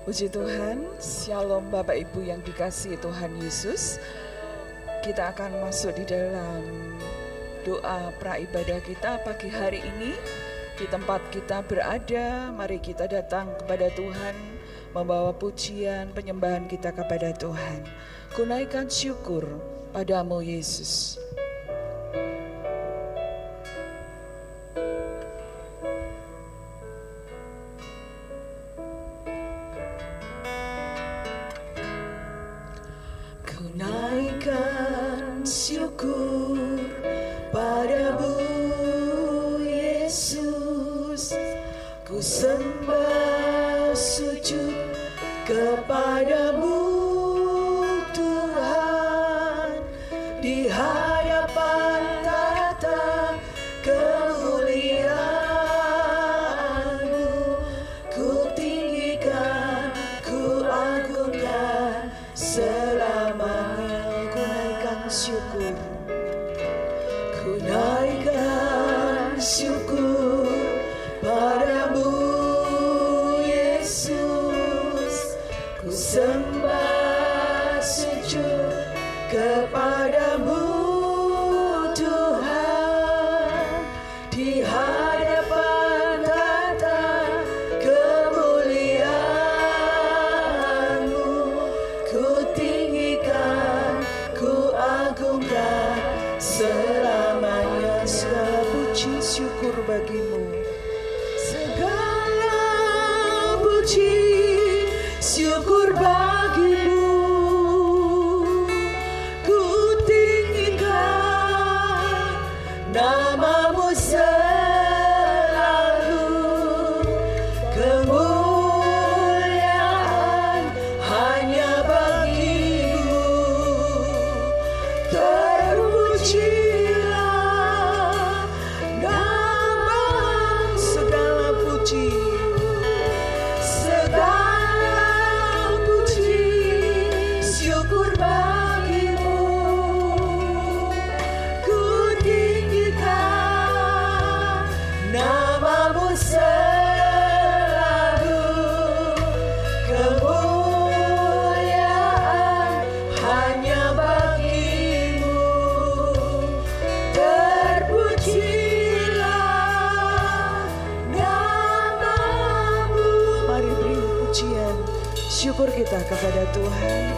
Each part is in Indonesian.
Puji Tuhan, Shalom Bapak Ibu yang dikasihi Tuhan Yesus. Kita akan masuk di dalam doa praibadah kita pagi hari ini. Di tempat kita berada, mari kita datang kepada Tuhan, membawa pujian, penyembahan kita kepada Tuhan. Kunaikan syukur padamu Yesus. Kunaikan syukur padamu Yesus, ku sembah sujud kepadamu Tuhan, di hadapan tahta kemuliaan-Mu, ku tinggikan, ku agungkan selamanya. Kunaikan syukur, kunaikan syukur padamu Yesus, ku sembah sujud kepadamu Tuhan, di hadapan tahta kemuliaan-Mu, ku tinggikan, ku agungkan selamanya. Segala puji syukur bagimu, segala puji syukur bagimu, ku tinggikan namamu selalu, kemuliaan hanya bagimu, terpujilah namamu. Segala puji, segala puji syukur bagimu, ku tinggikan namamu selalu, kemuliaan hanya bagimu, terpujilah namamu. Mari beri pujian syukur kita kepada Tuhan.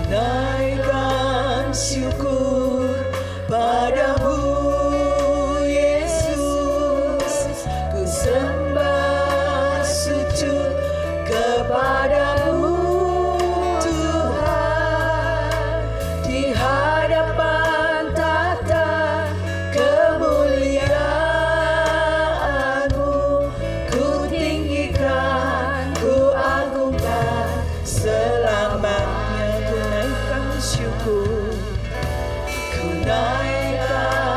Kunaikan syukur padamu Yesus, ku sembah sujud kepadamu Tuhan, di hadapan tahta kemuliaan-Mu, ku tinggikan, ku agungkan selamanya. Kunaikan syukur, kunaikan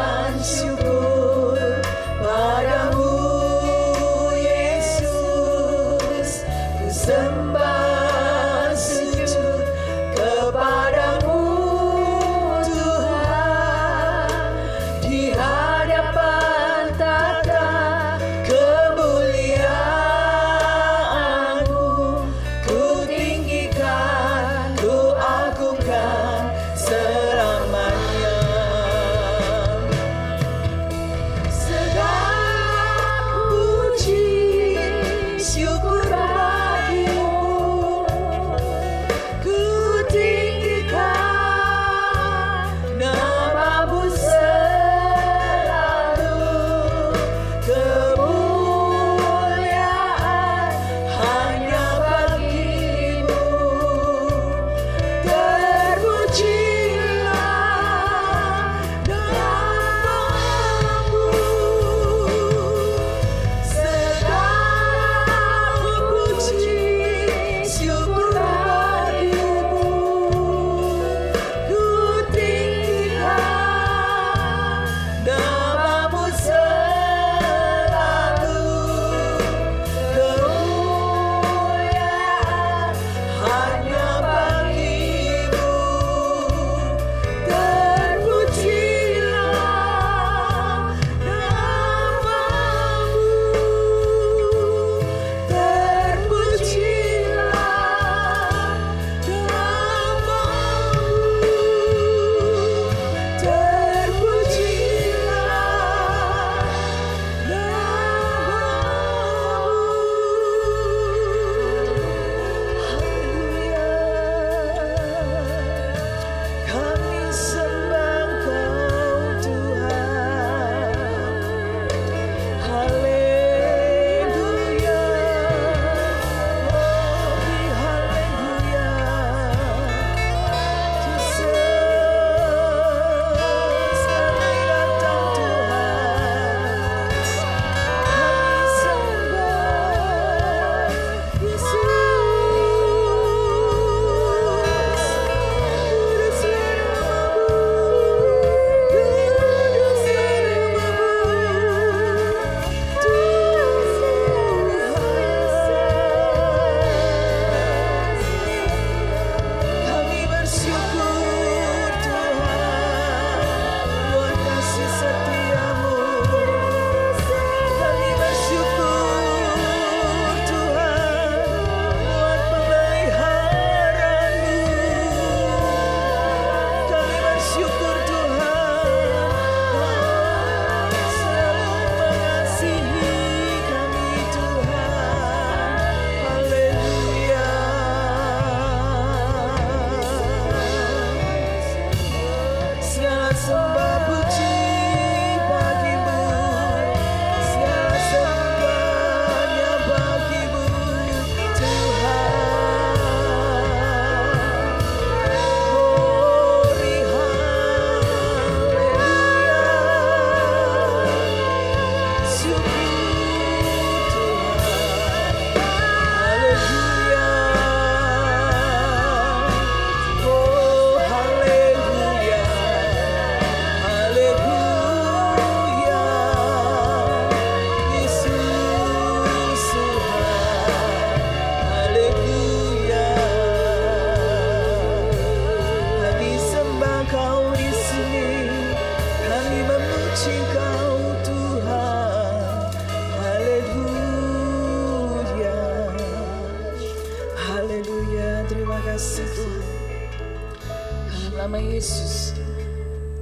nama Yesus,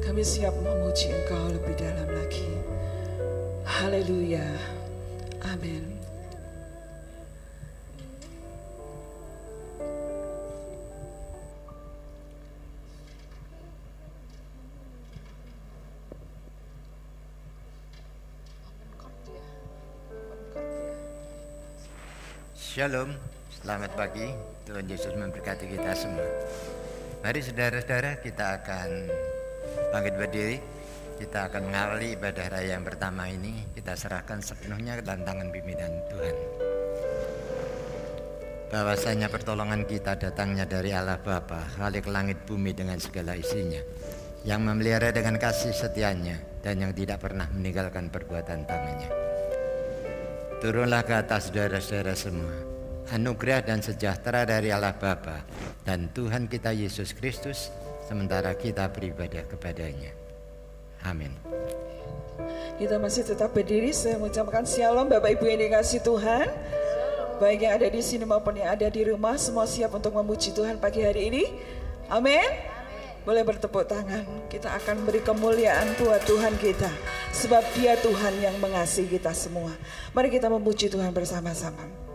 kami siap memuji Engkau lebih dalam lagi. Haleluya. Amin. Shalom, selamat pagi. Tuhan Yesus memberkati kita semua. Mari saudara-saudara, kita akan bangkit berdiri. Kita akan mengawali ibadah raya yang pertama ini. Kita serahkan sepenuhnya ke dalam tangan pimpinan Tuhan. Bahwasanya pertolongan kita datangnya dari Allah Bapa, Khalik langit bumi dengan segala isinya, yang memelihara dengan kasih setianya dan yang tidak pernah meninggalkan perbuatan tangannya. Turunlah ke atas saudara-saudara semua anugerah dan sejahtera dari Allah Bapa dan Tuhan kita Yesus Kristus sementara kita beribadah kepadanya. Amin. Kita masih tetap berdiri. Saya mengucapkan shalom Bapak Ibu yang dikasihi Tuhan. Baik yang ada di sini maupun yang ada di rumah, semua siap untuk memuji Tuhan pagi hari ini. Amin. Boleh bertepuk tangan. Kita akan beri kemuliaan buat Tuhan kita, sebab Dia Tuhan yang mengasihi kita semua. Mari kita memuji Tuhan bersama-sama.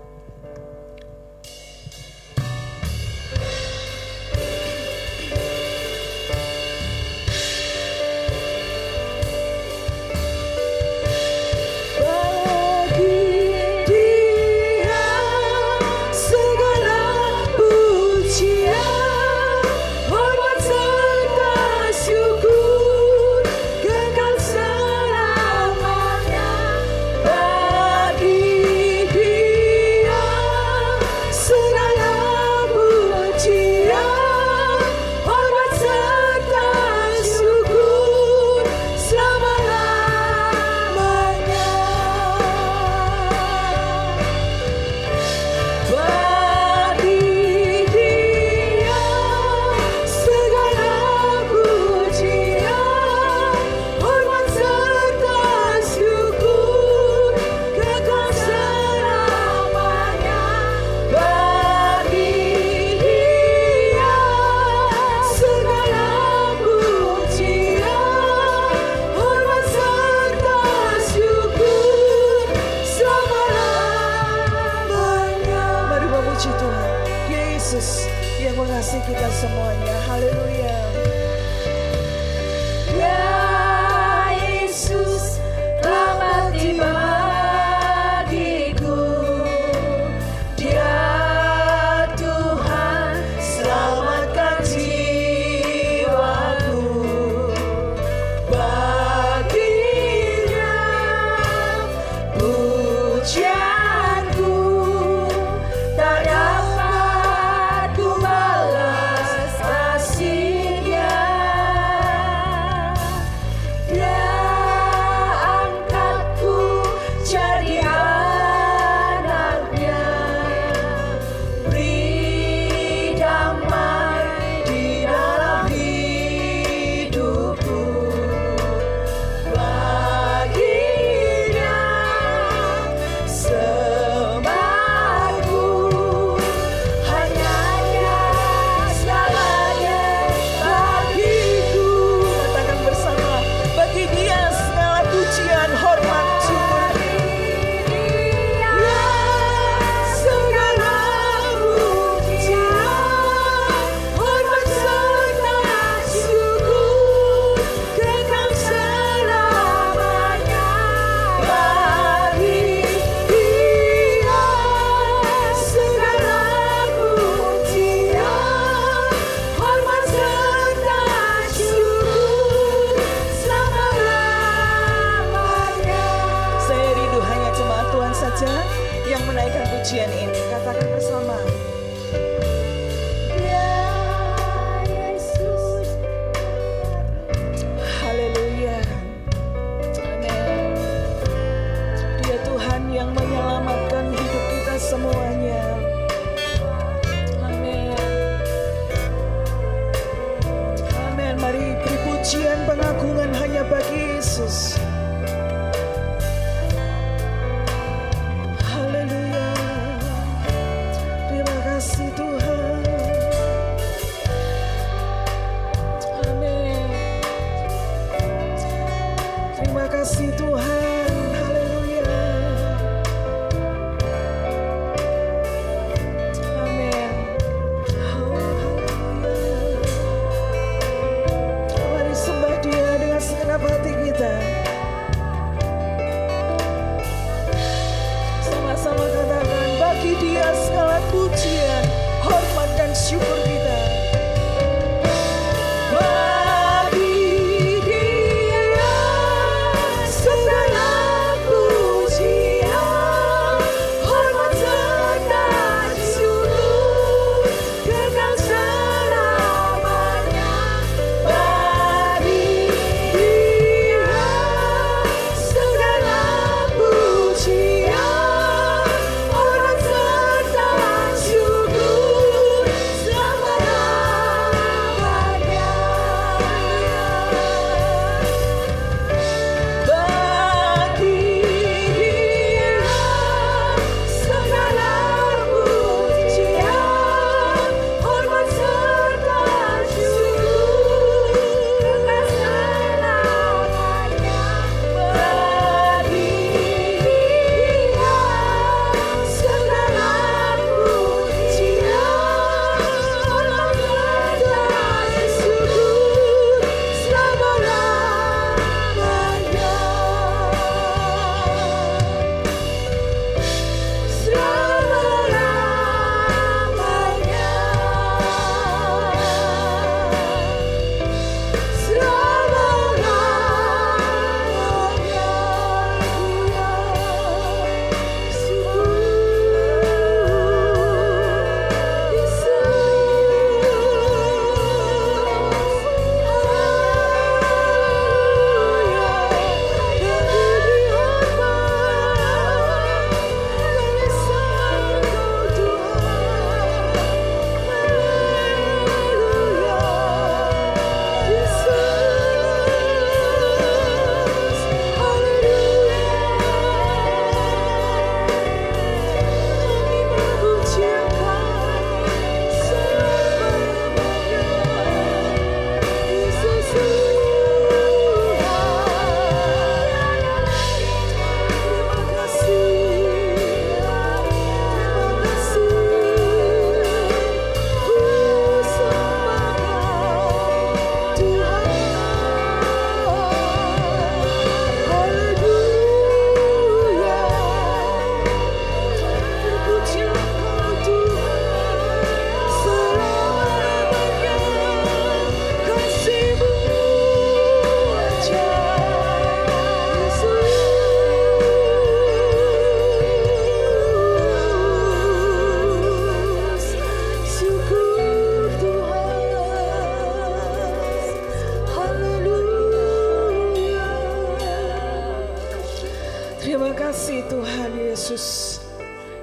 Terima kasih Tuhan Yesus.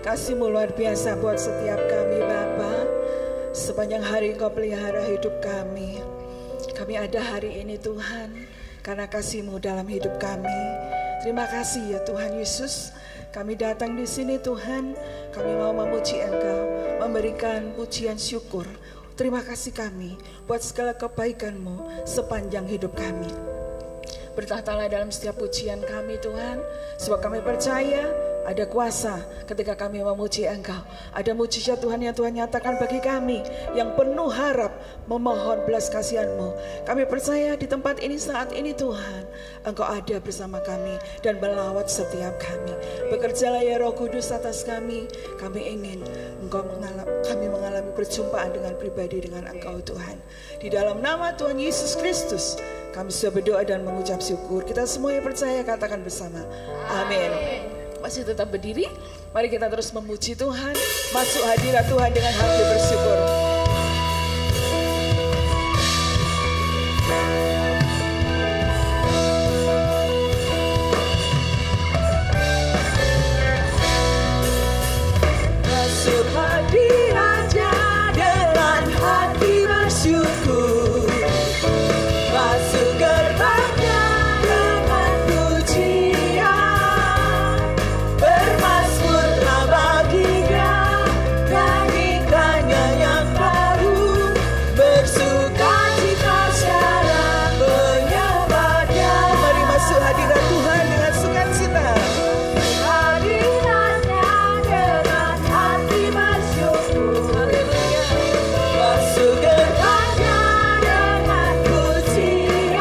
Kasih-Mu luar biasa buat setiap kami Bapa. Sepanjang hari Engkau pelihara hidup kami. Kami ada hari ini Tuhan, karena kasih-Mu dalam hidup kami. Terima kasih ya Tuhan Yesus. Kami datang di sini Tuhan, kami mau memuji Engkau, memberikan pujian syukur. Terima kasih kami buat segala kebaikan-Mu sepanjang hidup kami. Bertahtalah dalam setiap pujian kami Tuhan, sebab kami percaya ada kuasa ketika kami memuji Engkau. Ada mujizat Tuhan yang Tuhan nyatakan bagi kami yang penuh harap memohon belas kasihan-Mu. Kami percaya di tempat ini saat ini Tuhan, Engkau ada bersama kami dan melawat setiap kami. Bekerjalah ya Roh Kudus atas kami. Kami ingin kami mengalami perjumpaan dengan pribadi dengan Engkau Tuhan. Di dalam nama Tuhan Yesus Kristus kami sudah berdoa dan mengucap syukur. Kita semua yang percaya katakan bersama. Amin. Masih tetap berdiri, mari kita terus memuji Tuhan, masuk hadirat Tuhan dengan hati bersyukur. Masuk hadiratnya dengan hati bersyukur. Masuk gerbangnya dengan pujian. Bermasmurlah bagi Dia, nyanyikannya yang baru. Bersukacita secara penyembahnya. Mari masuk hadirat Tuhan dengan sukacita. Hadiratnya dengan hati bersyukur. Haleluya. Masuk gerbangnya dengan pujian.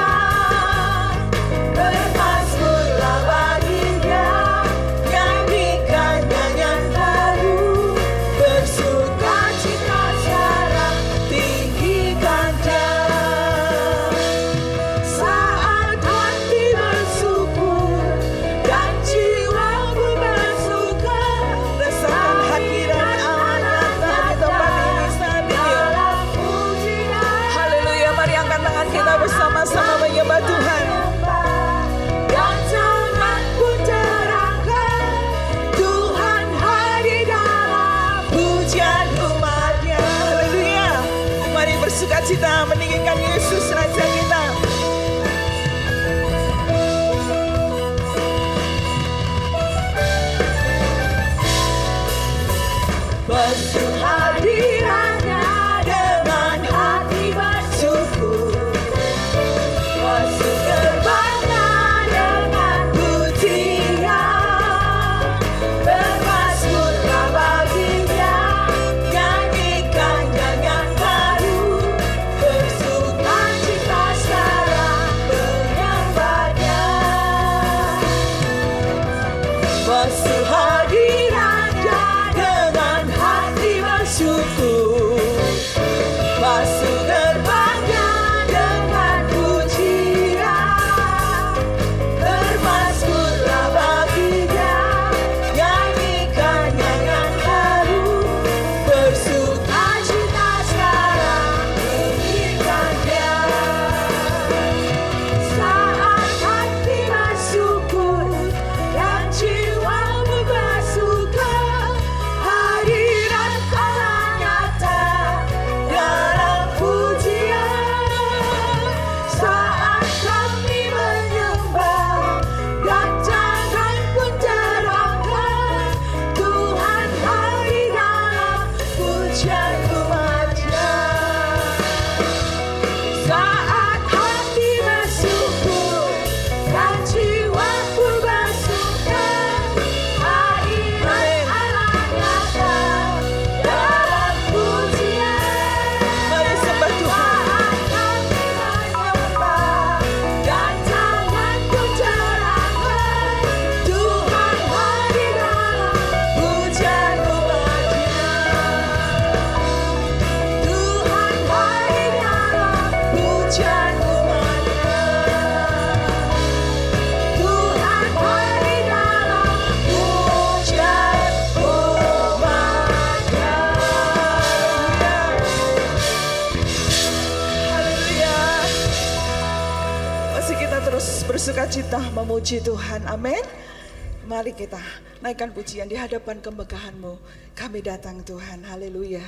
Bermasmurlah bagi Dia, nyanyikan nyanyian baru. Bersukacita secara tinggikan Dia. Saat hati bersyukur dan jiwamu bersuka, rasakan hadirat Allah di tempat ini saat ini. Haleluya, mari angkat tangan kita bersama-sama menyembah Tuhan. Dan jangan ku terangkan, Tuhan hadir dalam pujian umatnya. Haleluya, mari bersukacita meninggikan Yesus Raja kita. Masuk hadiratnya dengan hati bersyukur. Masuk gerbangnya dengan pujian. Bermasmurlah bagi Dia, nyanyikan nyanyian baru. Bersukacita secara penyembahnya. Masuk hadiratnya dengan hati bersyukur. Masuk gerbangnya dengan pujian. Bermasmurlah bagi Dia, nyanyikan nyanyian baru. Bersukacita secara meninggikan Dia. Saat hati bersyukur dan jiwamu bersuka, hadirat Allah nyata dalam pujian. Saat kami menyembah dan jangan pun terangkan, Tuhan hadir dalam pujian umatnya. Saat hati bersyukur dan jiwaku bersuka, hadirat Allah nyata dalam pujian. Mari sembah Tuhan. Saat kami menyembah dan jangan ku terangkan, Tuhan hadir dalam pujian umatnya. Tuhan hadir dalam pujian umatnya. Tuhan hadir dalam pujian umatnya. Haleluya. Masih kita terus bersukacita memuji Tuhan. Amin. Mari kita naikkan pujian di hadapan kemegahan-Mu. Kami datang Tuhan, haleluya.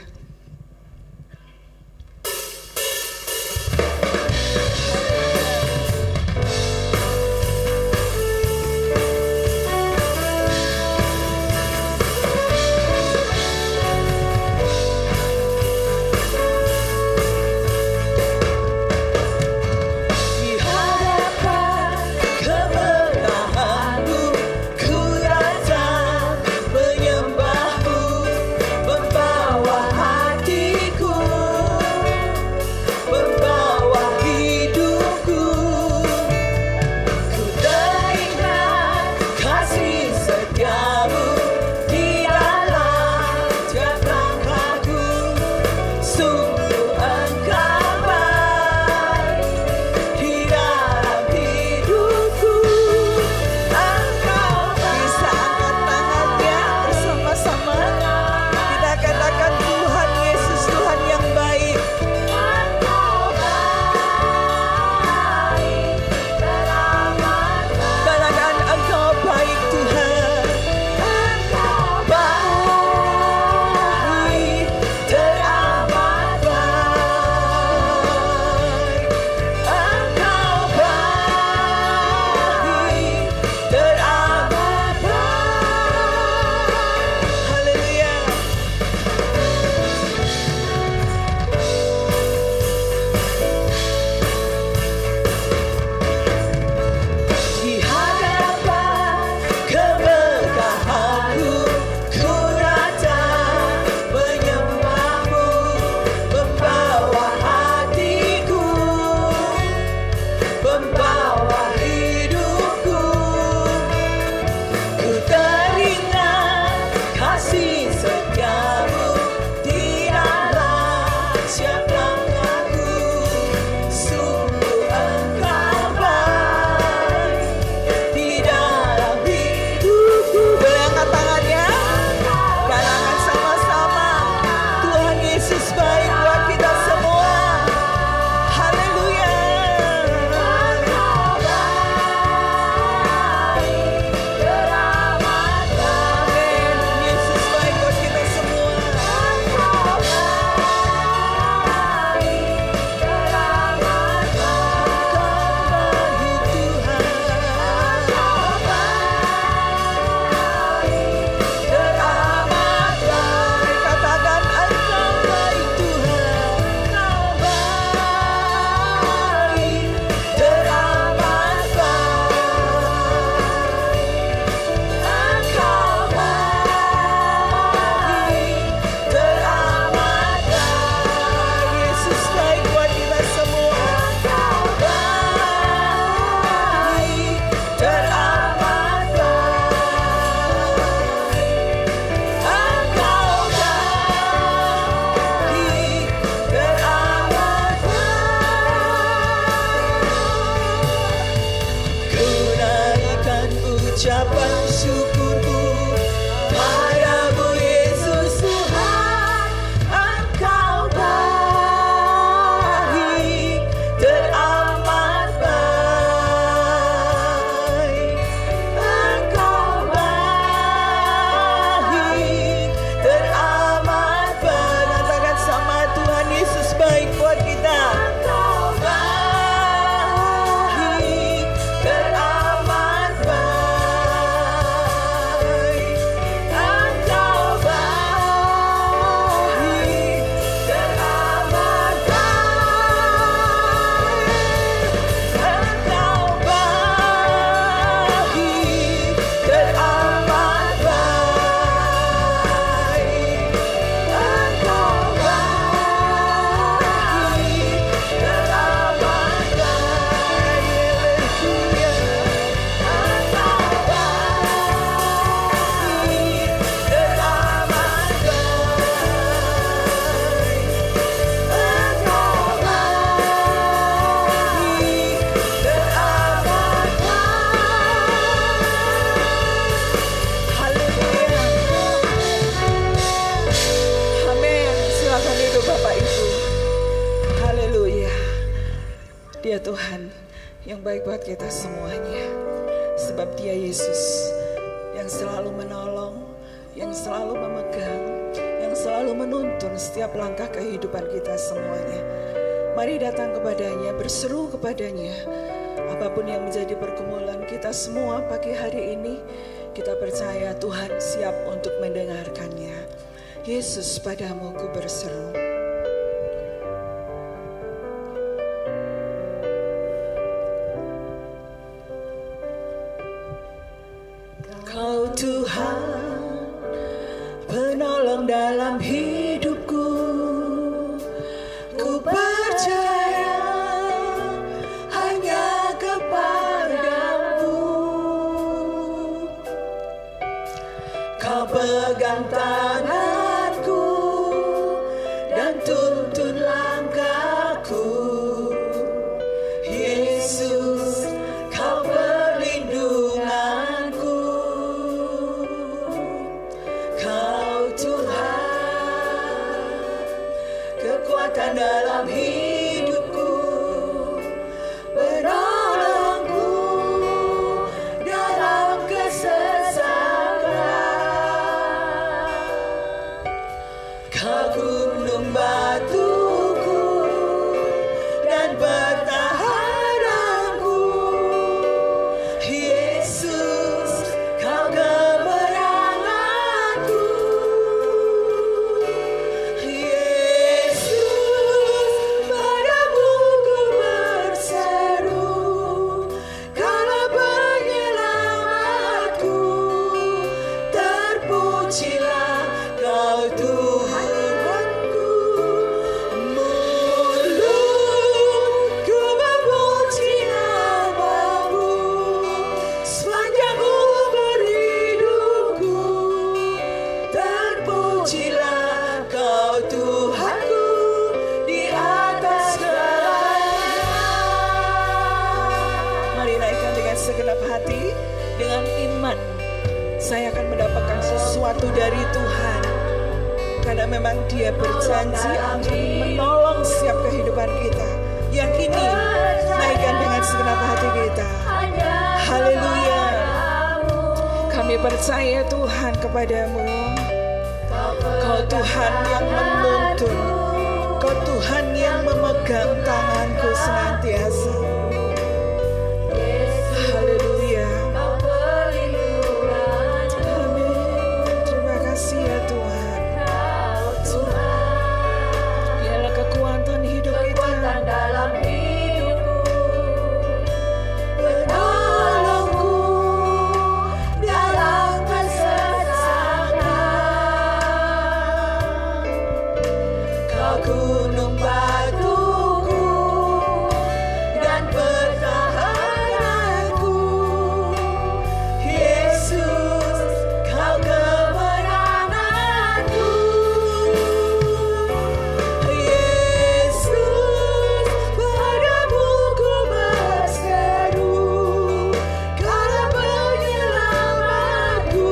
Dia Tuhan yang baik buat kita semuanya. Sebab Dia Yesus yang selalu menolong, yang selalu memegang, yang selalu menuntun setiap langkah kehidupan kita semuanya. Mari datang kepadanya, berseru kepadanya. Apapun yang menjadi pergumulan kita semua pagi hari ini, kita percaya Tuhan siap untuk mendengarkannya. Yesus, padamu ku berseru. Kau Tuhan, penolong dalam hidupku. Ku percaya hanya kepadamu. Kau pegang tanganku dan tuntun langkahku. Yesus, kau perlindunganku. Kau Tuhan, kekuatan dalam hidupku, penolongku dalam kesesakan. Kau gunung batuku dan pertahananku. Yesus, kau kemenanganku. Yesus, padamu ku berseru. Kaulah penyelamatku. Terpujilah kau Tuhanku. Mulutku memuji namamu sepanjang umur hidupku. Terpujilah kau Tuhanku di atas segalanya. Mari naikkan dengan segenap hati, dengan iman. Saya akan mendapatkan sesuatu dari Tuhan, karena memang Dia berjanji akan menolong setiap kehidupan kita. Yakini, naikkan dengan segenap hati kita. Haleluya. Kami percaya Tuhan kepadamu. Kau Tuhan yang menuntun, Kau Tuhan yang memegang tanganku senantiasa. Haleluya. Amin. Terima kasih ya Tuhan. Biarlah kekuatan hidup kita dalam hidupku, penolongku dalam kesesakan. Kau gunung batuku dan pertahananku. Yesus, kau kemenanganku. Yesus, padamu ku berseru. Kaulah penyelamatku.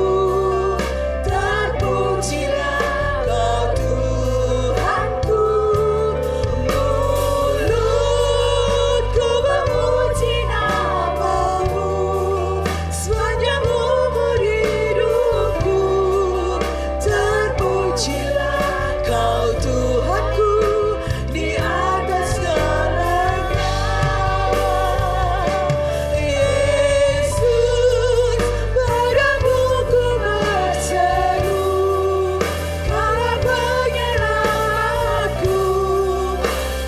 Terpujilah kau Tuhanku. Mulutku memuji namamu sepanjang umur hidupku. Terpujilah kau Tuhanku di atas segalanya. Yesus, padamu ku berseru. Kaulah penyelamatku.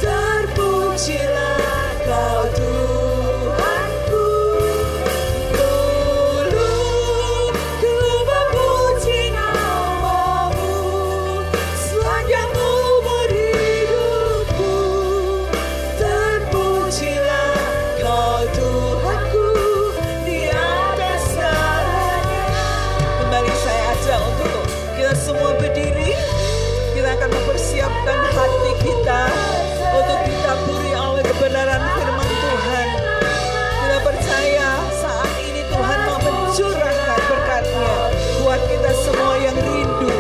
Terpujilah kau Tuhanku. Mulutku memuji namamu sepanjang umur hidupku. Terpujilah kau Tuhanku di atas segalanya. Kembali saya ajak untuk kita semua berdiri. Kita akan mempersiapkan hati kita untuk ditaburi oleh kebenaran firman Tuhan. Kita percaya saat ini Tuhan mau mencurahkan berkat-Nya buat kita semua yang rindu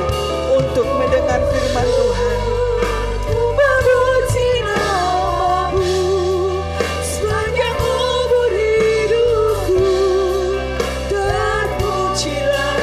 untuk mendengar firman Tuhan. Memuji namamu sepanjang umur hidupku. Terpujilah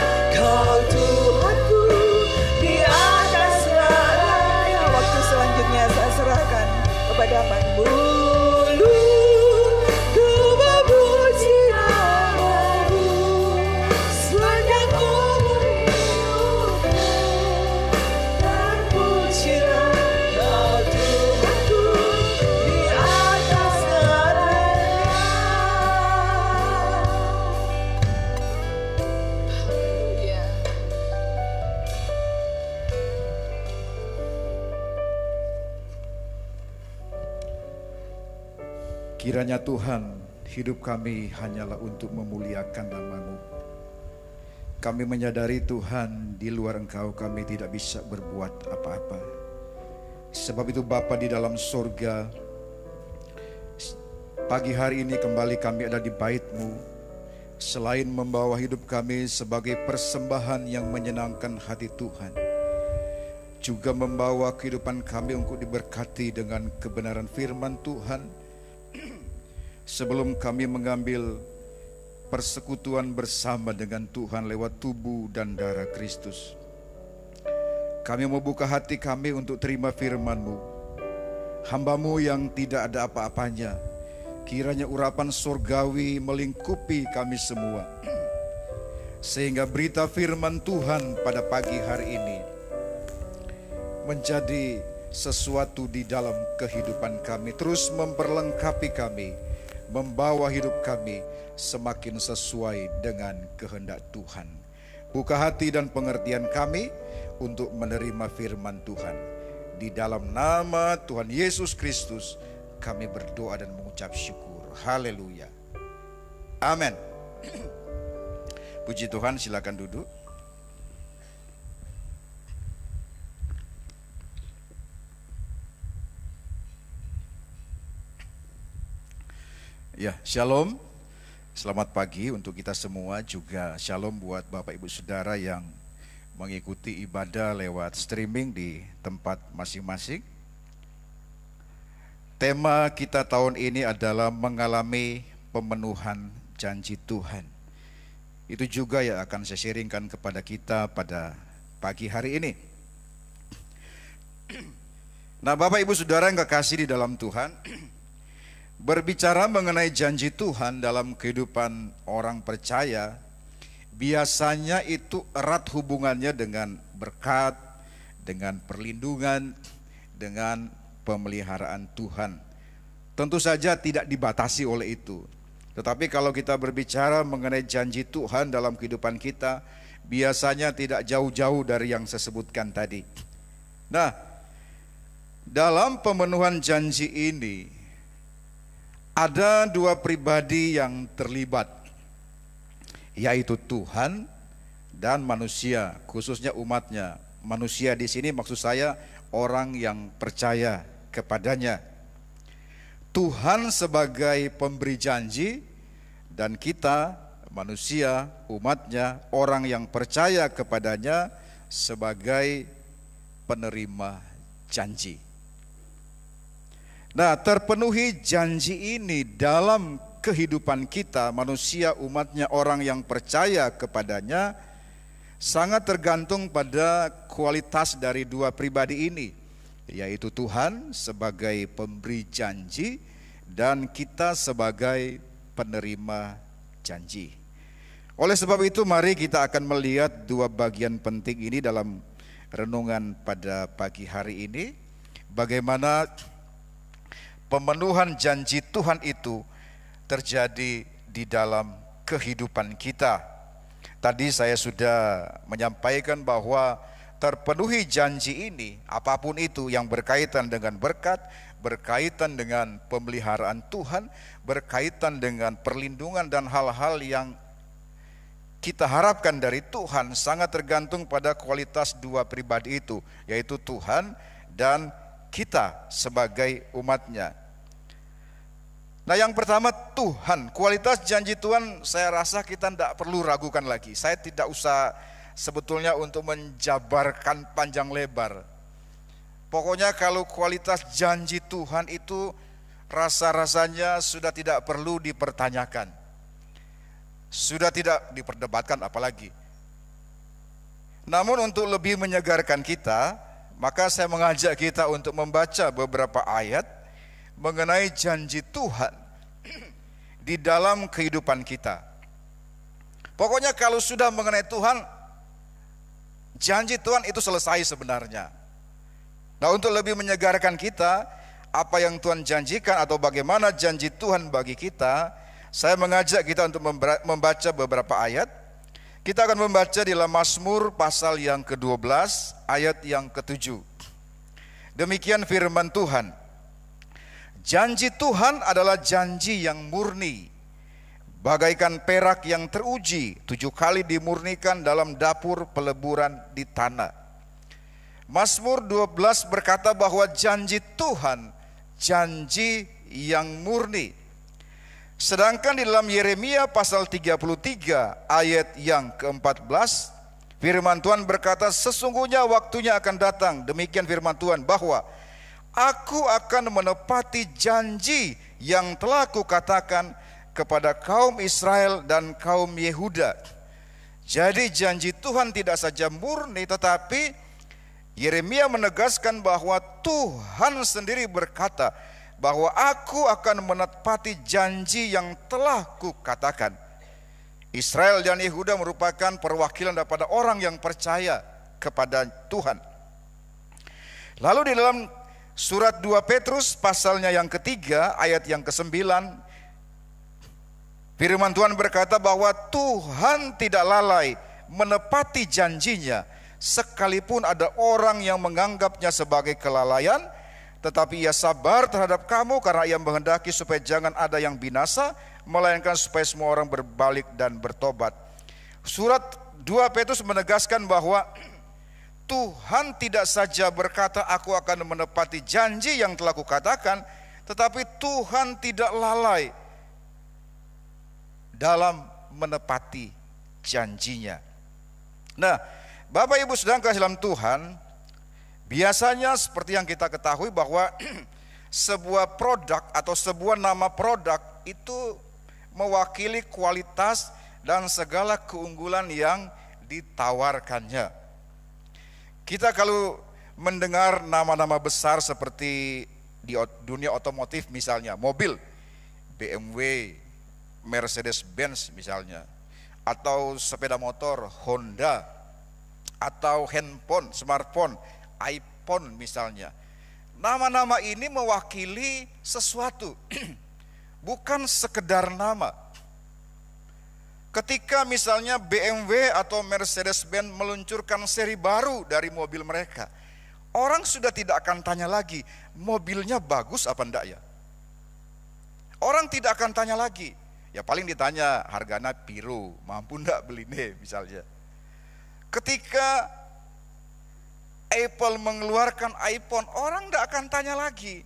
Kiranya Tuhan, hidup kami hanyalah untuk memuliakan nama-Mu. Kami menyadari Tuhan, di luar Engkau kami tidak bisa berbuat apa-apa. Sebab itu Bapa di dalam surga, pagi hari ini kembali kami ada di bait-Mu. Selain membawa hidup kami sebagai persembahan yang menyenangkan hati Tuhan, juga membawa kehidupan kami untuk diberkati dengan kebenaran firman Tuhan. Sebelum kami mengambil persekutuan bersama dengan Tuhan lewat tubuh dan darah Kristus, kami membuka hati kami untuk terima firman-Mu. Hamba-Mu yang tidak ada apa-apanya, kiranya urapan surgawi melingkupi kami semua, sehingga berita firman Tuhan pada pagi hari ini menjadi sesuatu di dalam kehidupan kami, terus memperlengkapi kami, membawa hidup kami semakin sesuai dengan kehendak Tuhan. Buka hati dan pengertian kami untuk menerima firman Tuhan. Di dalam nama Tuhan Yesus Kristus kami berdoa dan mengucap syukur. Haleluya. Amin. Puji Tuhan, silakan duduk. Ya, shalom. Selamat pagi untuk kita semua, juga shalom buat Bapak Ibu Saudara yang mengikuti ibadah lewat streaming di tempat masing-masing. Tema kita tahun ini adalah mengalami pemenuhan janji Tuhan. Itu juga yang akan saya sharingkan kepada kita pada pagi hari ini. Nah, Bapak Ibu Saudara yang kekasih di dalam Tuhan, berbicara mengenai janji Tuhan dalam kehidupan orang percaya, biasanya itu erat hubungannya dengan berkat, dengan perlindungan, dengan pemeliharaan Tuhan. Tentu saja tidak dibatasi oleh itu. Tetapi kalau kita berbicara mengenai janji Tuhan dalam kehidupan kita, biasanya tidak jauh-jauh dari yang saya sebutkan tadi. Nah, dalam pemenuhan janji ini ada dua pribadi yang terlibat, yaitu Tuhan dan manusia, khususnya umatnya. Manusia di sini maksud saya orang yang percaya kepadanya. Tuhan sebagai pemberi janji, dan kita manusia, umatnya, orang yang percaya kepadanya sebagai penerima janji. Nah, terpenuhi janji ini dalam kehidupan kita, manusia, umatnya, orang yang percaya kepadanya, sangat tergantung pada kualitas dari dua pribadi ini, yaitu Tuhan sebagai pemberi janji dan kita sebagai penerima janji. Oleh sebab itu, mari kita akan melihat dua bagian penting ini dalam renungan pada pagi hari ini. Bagaimana pemenuhan janji Tuhan itu terjadi di dalam kehidupan kita. Tadi saya sudah menyampaikan bahwa terpenuhi janji ini, apapun itu yang berkaitan dengan berkat, berkaitan dengan pemeliharaan Tuhan, berkaitan dengan perlindungan dan hal-hal yang kita harapkan dari Tuhan, sangat tergantung pada kualitas dua pribadi itu, yaitu Tuhan dan kita sebagai umatnya. Nah, yang pertama Tuhan, kualitas janji Tuhan saya rasa kita tidak perlu ragukan lagi. Saya tidak usah sebetulnya untuk menjabarkan panjang lebar. Pokoknya kalau kualitas janji Tuhan itu rasa-rasanya sudah tidak perlu dipertanyakan, sudah tidak diperdebatkan apalagi. Namun untuk lebih menyegarkan kita, maka saya mengajak kita untuk membaca beberapa ayat mengenai janji Tuhan di dalam kehidupan kita. Pokoknya kalau sudah mengenai Tuhan, janji Tuhan itu selesai sebenarnya. Nah, untuk lebih menyegarkan kita, apa yang Tuhan janjikan atau bagaimana janji Tuhan bagi kita, saya mengajak kita untuk membaca beberapa ayat. Kita akan membaca di dalam Mazmur pasal yang ke-12 ayat yang ke-7. Demikian firman Tuhan. Janji Tuhan adalah janji yang murni, bagaikan perak yang teruji 7 kali dimurnikan dalam dapur peleburan di tanah. Mazmur 12 berkata bahwa janji Tuhan janji yang murni. Sedangkan di dalam Yeremia pasal 33 ayat yang ke-14, firman Tuhan berkata, sesungguhnya waktunya akan datang, demikian firman Tuhan, bahwa Aku akan menepati janji yang telah kukatakan kepada kaum Israel dan kaum Yehuda. Jadi janji Tuhan tidak saja murni, tetapi Yeremia menegaskan bahwa Tuhan sendiri berkata bahwa aku akan menepati janji yang telah kukatakan. Israel dan Yehuda merupakan perwakilan daripada orang yang percaya kepada Tuhan. Lalu di dalam surat 2 Petrus pasalnya yang ketiga ayat yang ke-9, firman Tuhan berkata bahwa Tuhan tidak lalai menepati janjinya, sekalipun ada orang yang menganggapnya sebagai kelalaian, tetapi ia sabar terhadap kamu karena ia menghendaki supaya jangan ada yang binasa, melainkan supaya semua orang berbalik dan bertobat. Surat 2 Petrus menegaskan bahwa Tuhan tidak saja berkata aku akan menepati janji yang telah kukatakan, tetapi Tuhan tidak lalai dalam menepati janjinya. Nah, Bapak Ibu sedang kasih dalam Tuhan, biasanya seperti yang kita ketahui bahwa sebuah produk atau sebuah nama produk itu mewakili kualitas dan segala keunggulan yang ditawarkannya. Kita kalau mendengar nama-nama besar seperti di dunia otomotif misalnya, mobil, BMW, Mercedes-Benz misalnya, atau sepeda motor, Honda, atau handphone, smartphone, iPhone misalnya. Nama-nama ini mewakili sesuatu, bukan sekedar nama. Ketika misalnya BMW atau Mercedes-Benz meluncurkan seri baru dari mobil mereka, orang sudah tidak akan tanya lagi, mobilnya bagus apa enggak ya? Orang tidak akan tanya lagi, ya paling ditanya harganya piro, mampu enggak beli nih misalnya. Ketika Apple mengeluarkan iPhone, orang enggak akan tanya lagi,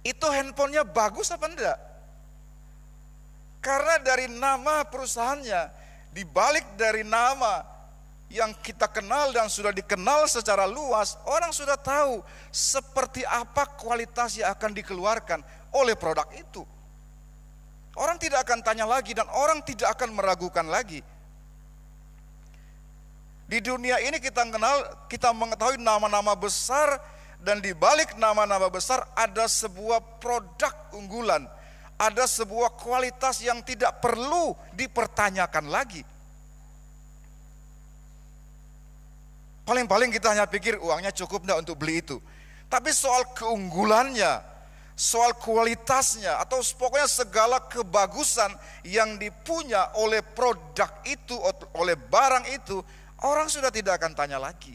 itu handphonenya bagus apa enggak? Karena dari nama perusahaannya, dibalik dari nama yang kita kenal dan sudah dikenal secara luas, orang sudah tahu seperti apa kualitas yang akan dikeluarkan oleh produk itu. Orang tidak akan tanya lagi dan orang tidak akan meragukan lagi. Di dunia ini kita mengetahui nama-nama besar, dan dibalik nama-nama besar ada sebuah produk unggulan. Ada sebuah kualitas yang tidak perlu dipertanyakan lagi. Paling-paling kita hanya pikir uangnya cukup enggak untuk beli itu. Tapi soal keunggulannya, soal kualitasnya, atau pokoknya segala kebagusan yang dipunya oleh produk itu, oleh barang itu, orang sudah tidak akan tanya lagi.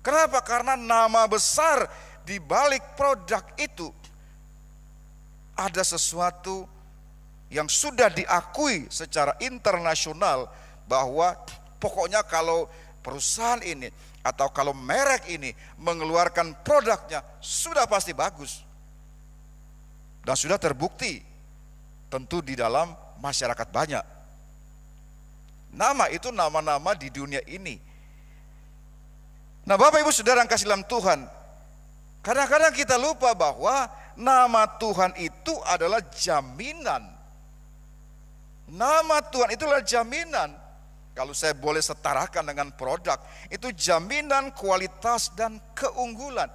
Kenapa? Karena nama besar di balik produk itu ada sesuatu yang sudah diakui secara internasional bahwa pokoknya kalau perusahaan ini atau kalau merek ini mengeluarkan produknya sudah pasti bagus. Dan sudah terbukti tentu di dalam masyarakat banyak. Nama itu nama-nama di dunia ini. Nah, Bapak Ibu Saudara yang kasih dalam Tuhan, kadang-kadang kita lupa bahwa nama Tuhan itu adalah jaminan. Nama Tuhan itu adalah jaminan. Kalau saya boleh setarakan dengan produk, itu jaminan kualitas dan keunggulan.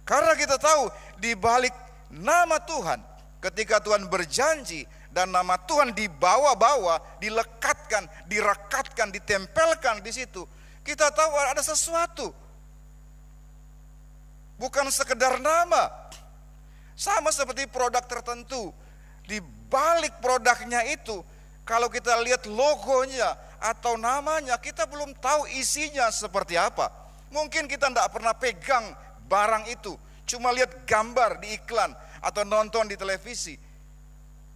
Karena kita tahu di balik nama Tuhan, ketika Tuhan berjanji dan nama Tuhan dibawa-bawa, dilekatkan, direkatkan, ditempelkan di situ, kita tahu ada sesuatu. Bukan sekedar nama. Sama seperti produk tertentu, di balik produknya itu, kalau kita lihat logonya atau namanya, kita belum tahu isinya seperti apa. Mungkin kita tidak pernah pegang barang itu, cuma lihat gambar di iklan atau nonton di televisi.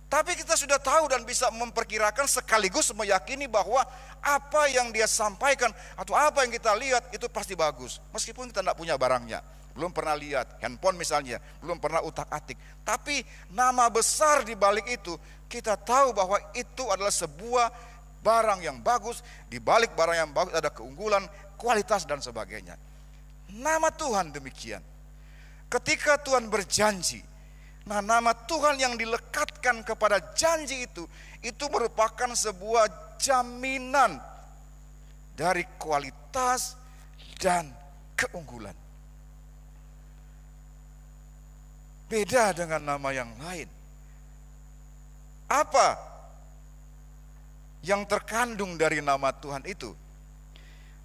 Tapi kita sudah tahu dan bisa memperkirakan sekaligus meyakini bahwa apa yang dia sampaikan atau apa yang kita lihat itu pasti bagus. Meskipun kita tidak punya barangnya, belum pernah lihat handphone misalnya, belum pernah utak-atik. Tapi nama besar di balik itu, kita tahu bahwa itu adalah sebuah barang yang bagus. Di balik barang yang bagus ada keunggulan, kualitas dan sebagainya. Nama Tuhan demikian. Ketika Tuhan berjanji, nah nama Tuhan yang dilekatkan kepada janji itu merupakan sebuah jaminan dari kualitas dan keunggulan. Beda dengan nama yang lain. Apa yang terkandung dari nama Tuhan itu?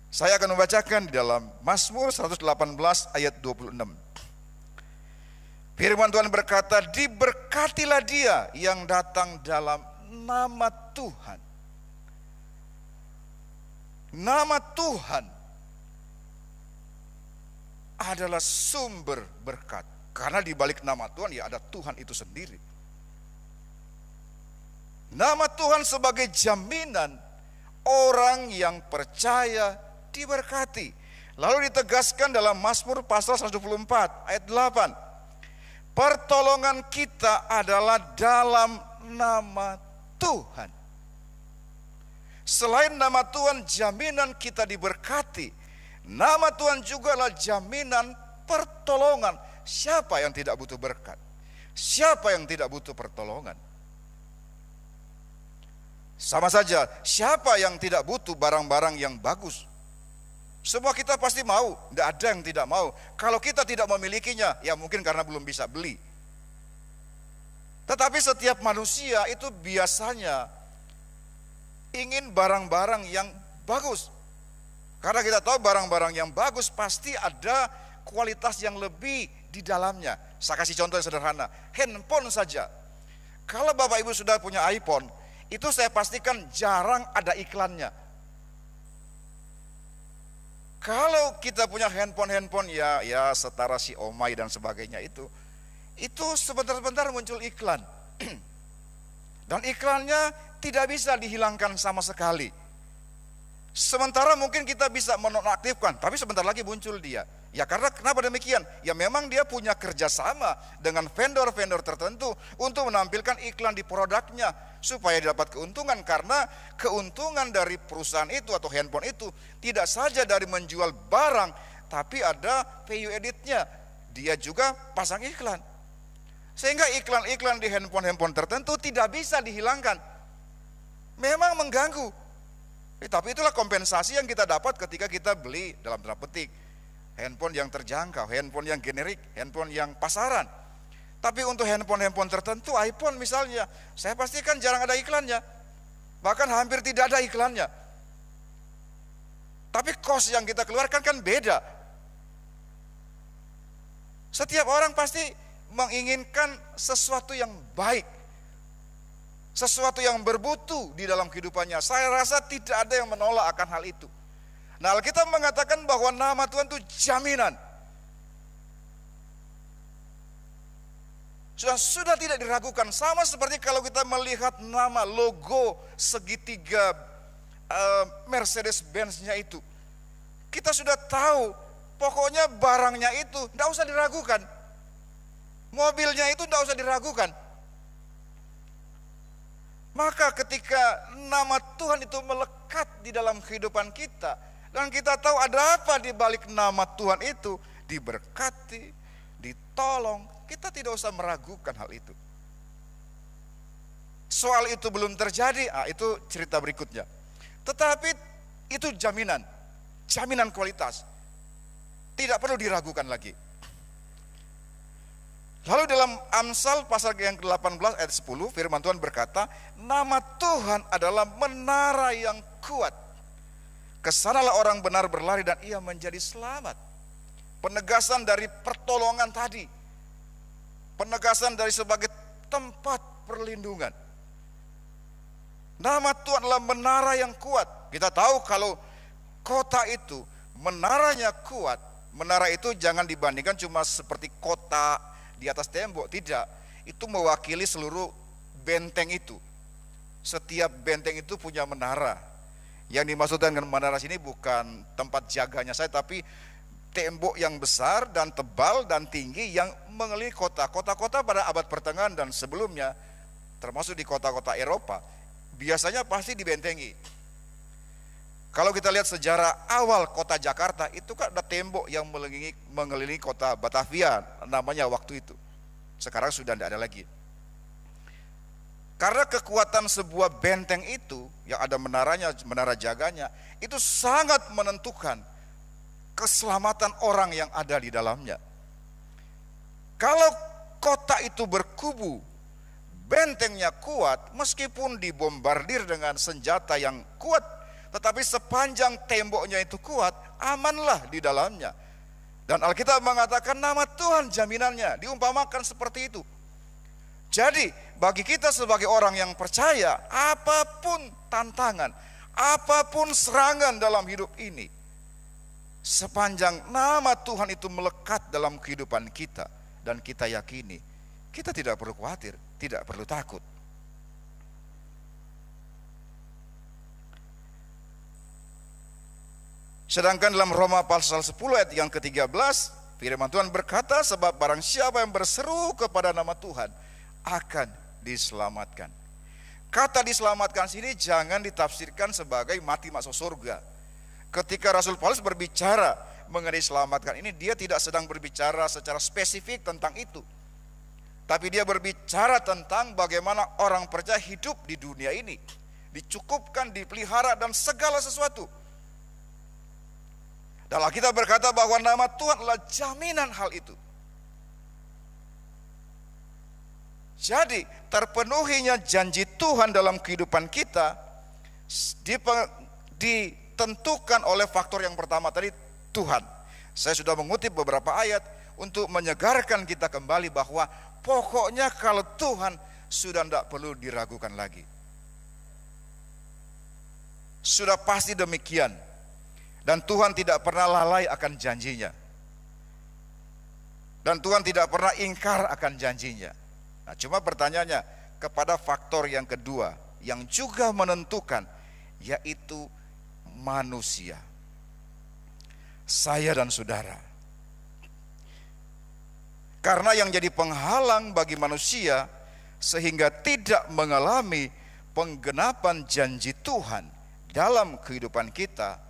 Saya akan membacakan di dalam Mazmur 118 ayat 26. Firman Tuhan berkata, diberkatilah dia yang datang dalam nama Tuhan. Nama Tuhan adalah sumber berkat. Karena di balik nama Tuhan ya ada Tuhan itu sendiri. Nama Tuhan sebagai jaminan orang yang percaya diberkati. Lalu ditegaskan dalam Mazmur pasal 124 ayat 8. Pertolongan kita adalah dalam nama Tuhan. Selain nama Tuhan, jaminan kita diberkati. Nama Tuhan juga adalah jaminan pertolongan. Siapa yang tidak butuh berkat? Siapa yang tidak butuh pertolongan? Sama saja, siapa yang tidak butuh barang-barang yang bagus? Semua kita pasti mau, tidak ada yang tidak mau. Kalau kita tidak memilikinya, ya mungkin karena belum bisa beli. Tetapi setiap manusia itu biasanya ingin barang-barang yang bagus. Karena kita tahu barang-barang yang bagus pasti ada kualitas yang lebih di dalamnya. Saya kasih contoh yang sederhana, handphone saja. Kalau Bapak Ibu sudah punya iPhone, itu saya pastikan jarang ada iklannya. Kalau kita punya handphone ya setara Xiaomi dan sebagainya itu sebentar-bentar muncul iklan. Dan iklannya tidak bisa dihilangkan sama sekali. Sementara mungkin kita bisa menonaktifkan, tapi sebentar lagi muncul dia. Ya karena kenapa demikian? Ya memang dia punya kerjasama dengan vendor-vendor tertentu untuk menampilkan iklan di produknya supaya dapat keuntungan. Karena keuntungan dari perusahaan itu atau handphone itu tidak saja dari menjual barang, tapi ada value editnya. Dia juga pasang iklan. Sehingga iklan-iklan di handphone-handphone tertentu tidak bisa dihilangkan. Memang mengganggu. Tapi itulah kompensasi yang kita dapat ketika kita beli dalam tanda petik handphone yang terjangkau, handphone yang generik, handphone yang pasaran. Tapi untuk handphone-handphone tertentu, iPhone misalnya, saya pastikan jarang ada iklannya. Bahkan hampir tidak ada iklannya. Tapi cost yang kita keluarkan kan beda. Setiap orang pasti menginginkan sesuatu yang baik. Sesuatu yang bermutu di dalam kehidupannya. Saya rasa tidak ada yang menolak akan hal itu. Nah, Alkitab mengatakan bahwa nama Tuhan itu jaminan. Sudah tidak diragukan. Sama seperti kalau kita melihat nama logo segitiga Mercedes-Benz-nya itu. Kita sudah tahu pokoknya barangnya itu tidak usah diragukan. Mobilnya itu tidak usah diragukan. Maka ketika nama Tuhan itu melekat di dalam kehidupan kita, dan kita tahu ada apa di balik nama Tuhan itu, diberkati, ditolong, kita tidak usah meragukan hal itu. Soal itu belum terjadi, itu cerita berikutnya. Tetapi itu jaminan kualitas. Tidak perlu diragukan lagi. Lalu dalam Amsal pasal yang ke-18 ayat 10, firman Tuhan berkata, nama Tuhan adalah menara yang kuat. Kesanalah orang benar berlari dan ia menjadi selamat. Penegasan dari pertolongan tadi. Penegasan dari sebagai tempat perlindungan. Nama Tuhan adalah menara yang kuat. Kita tahu kalau kota itu menaranya kuat, Menara itu jangan dibandingkan cuma seperti kota di atas tembok, tidak. Itu mewakili seluruh benteng itu. Setiap benteng itu punya menara. Yang dimaksudkan dengan menara sini bukan tempat jaganya saya, tapi tembok yang besar dan tebal dan tinggi yang mengelilingi kota. Kota-kota pada abad pertengahan dan sebelumnya, termasuk di kota-kota Eropa, biasanya pasti dibentengi. Kalau kita lihat sejarah awal kota Jakarta, itu kan ada tembok yang mengelilingi kota Batavia, namanya waktu itu. Sekarang sudah tidak ada lagi. Karena kekuatan sebuah benteng itu, yang ada menaranya, menara jaganya, itu sangat menentukan keselamatan orang yang ada di dalamnya. Kalau kota itu berkubu, bentengnya kuat, meskipun dibombardir dengan senjata yang kuat, tetapi sepanjang temboknya itu kuat, amanlah di dalamnya. Dan Alkitab mengatakan nama Tuhan jaminannya, diumpamakan seperti itu. Jadi bagi kita sebagai orang yang percaya, apapun tantangan, apapun serangan dalam hidup ini, sepanjang nama Tuhan itu melekat dalam kehidupan kita dan kita yakini, kita tidak perlu khawatir, tidak perlu takut. Sedangkan dalam Roma pasal 10 ayat yang ke-13, firman Tuhan berkata, sebab barang siapa yang berseru kepada nama Tuhan akan diselamatkan. Kata diselamatkan sini jangan ditafsirkan sebagai mati masuk surga. Ketika Rasul Paulus berbicara mengenai diselamatkan ini, dia tidak sedang berbicara secara spesifik tentang itu. Tapi dia berbicara tentang bagaimana orang percaya hidup di dunia ini, dicukupkan, dipelihara dan segala sesuatu. Dan kita berkata bahwa nama Tuhan adalah jaminan hal itu. Jadi terpenuhinya janji Tuhan dalam kehidupan kita ditentukan oleh faktor yang pertama tadi, Tuhan. Saya sudah mengutip beberapa ayat untuk menyegarkan kita kembali bahwa pokoknya kalau Tuhan sudah tidak perlu diragukan lagi. Sudah pasti demikian. Dan Tuhan tidak pernah lalai akan janjinya. Dan Tuhan tidak pernah ingkar akan janjinya. Nah, cuma pertanyaannya kepada faktor yang kedua yang juga menentukan, yaitu manusia. Saya dan saudara. Karena yang jadi penghalang bagi manusia sehingga tidak mengalami penggenapan janji Tuhan dalam kehidupan kita,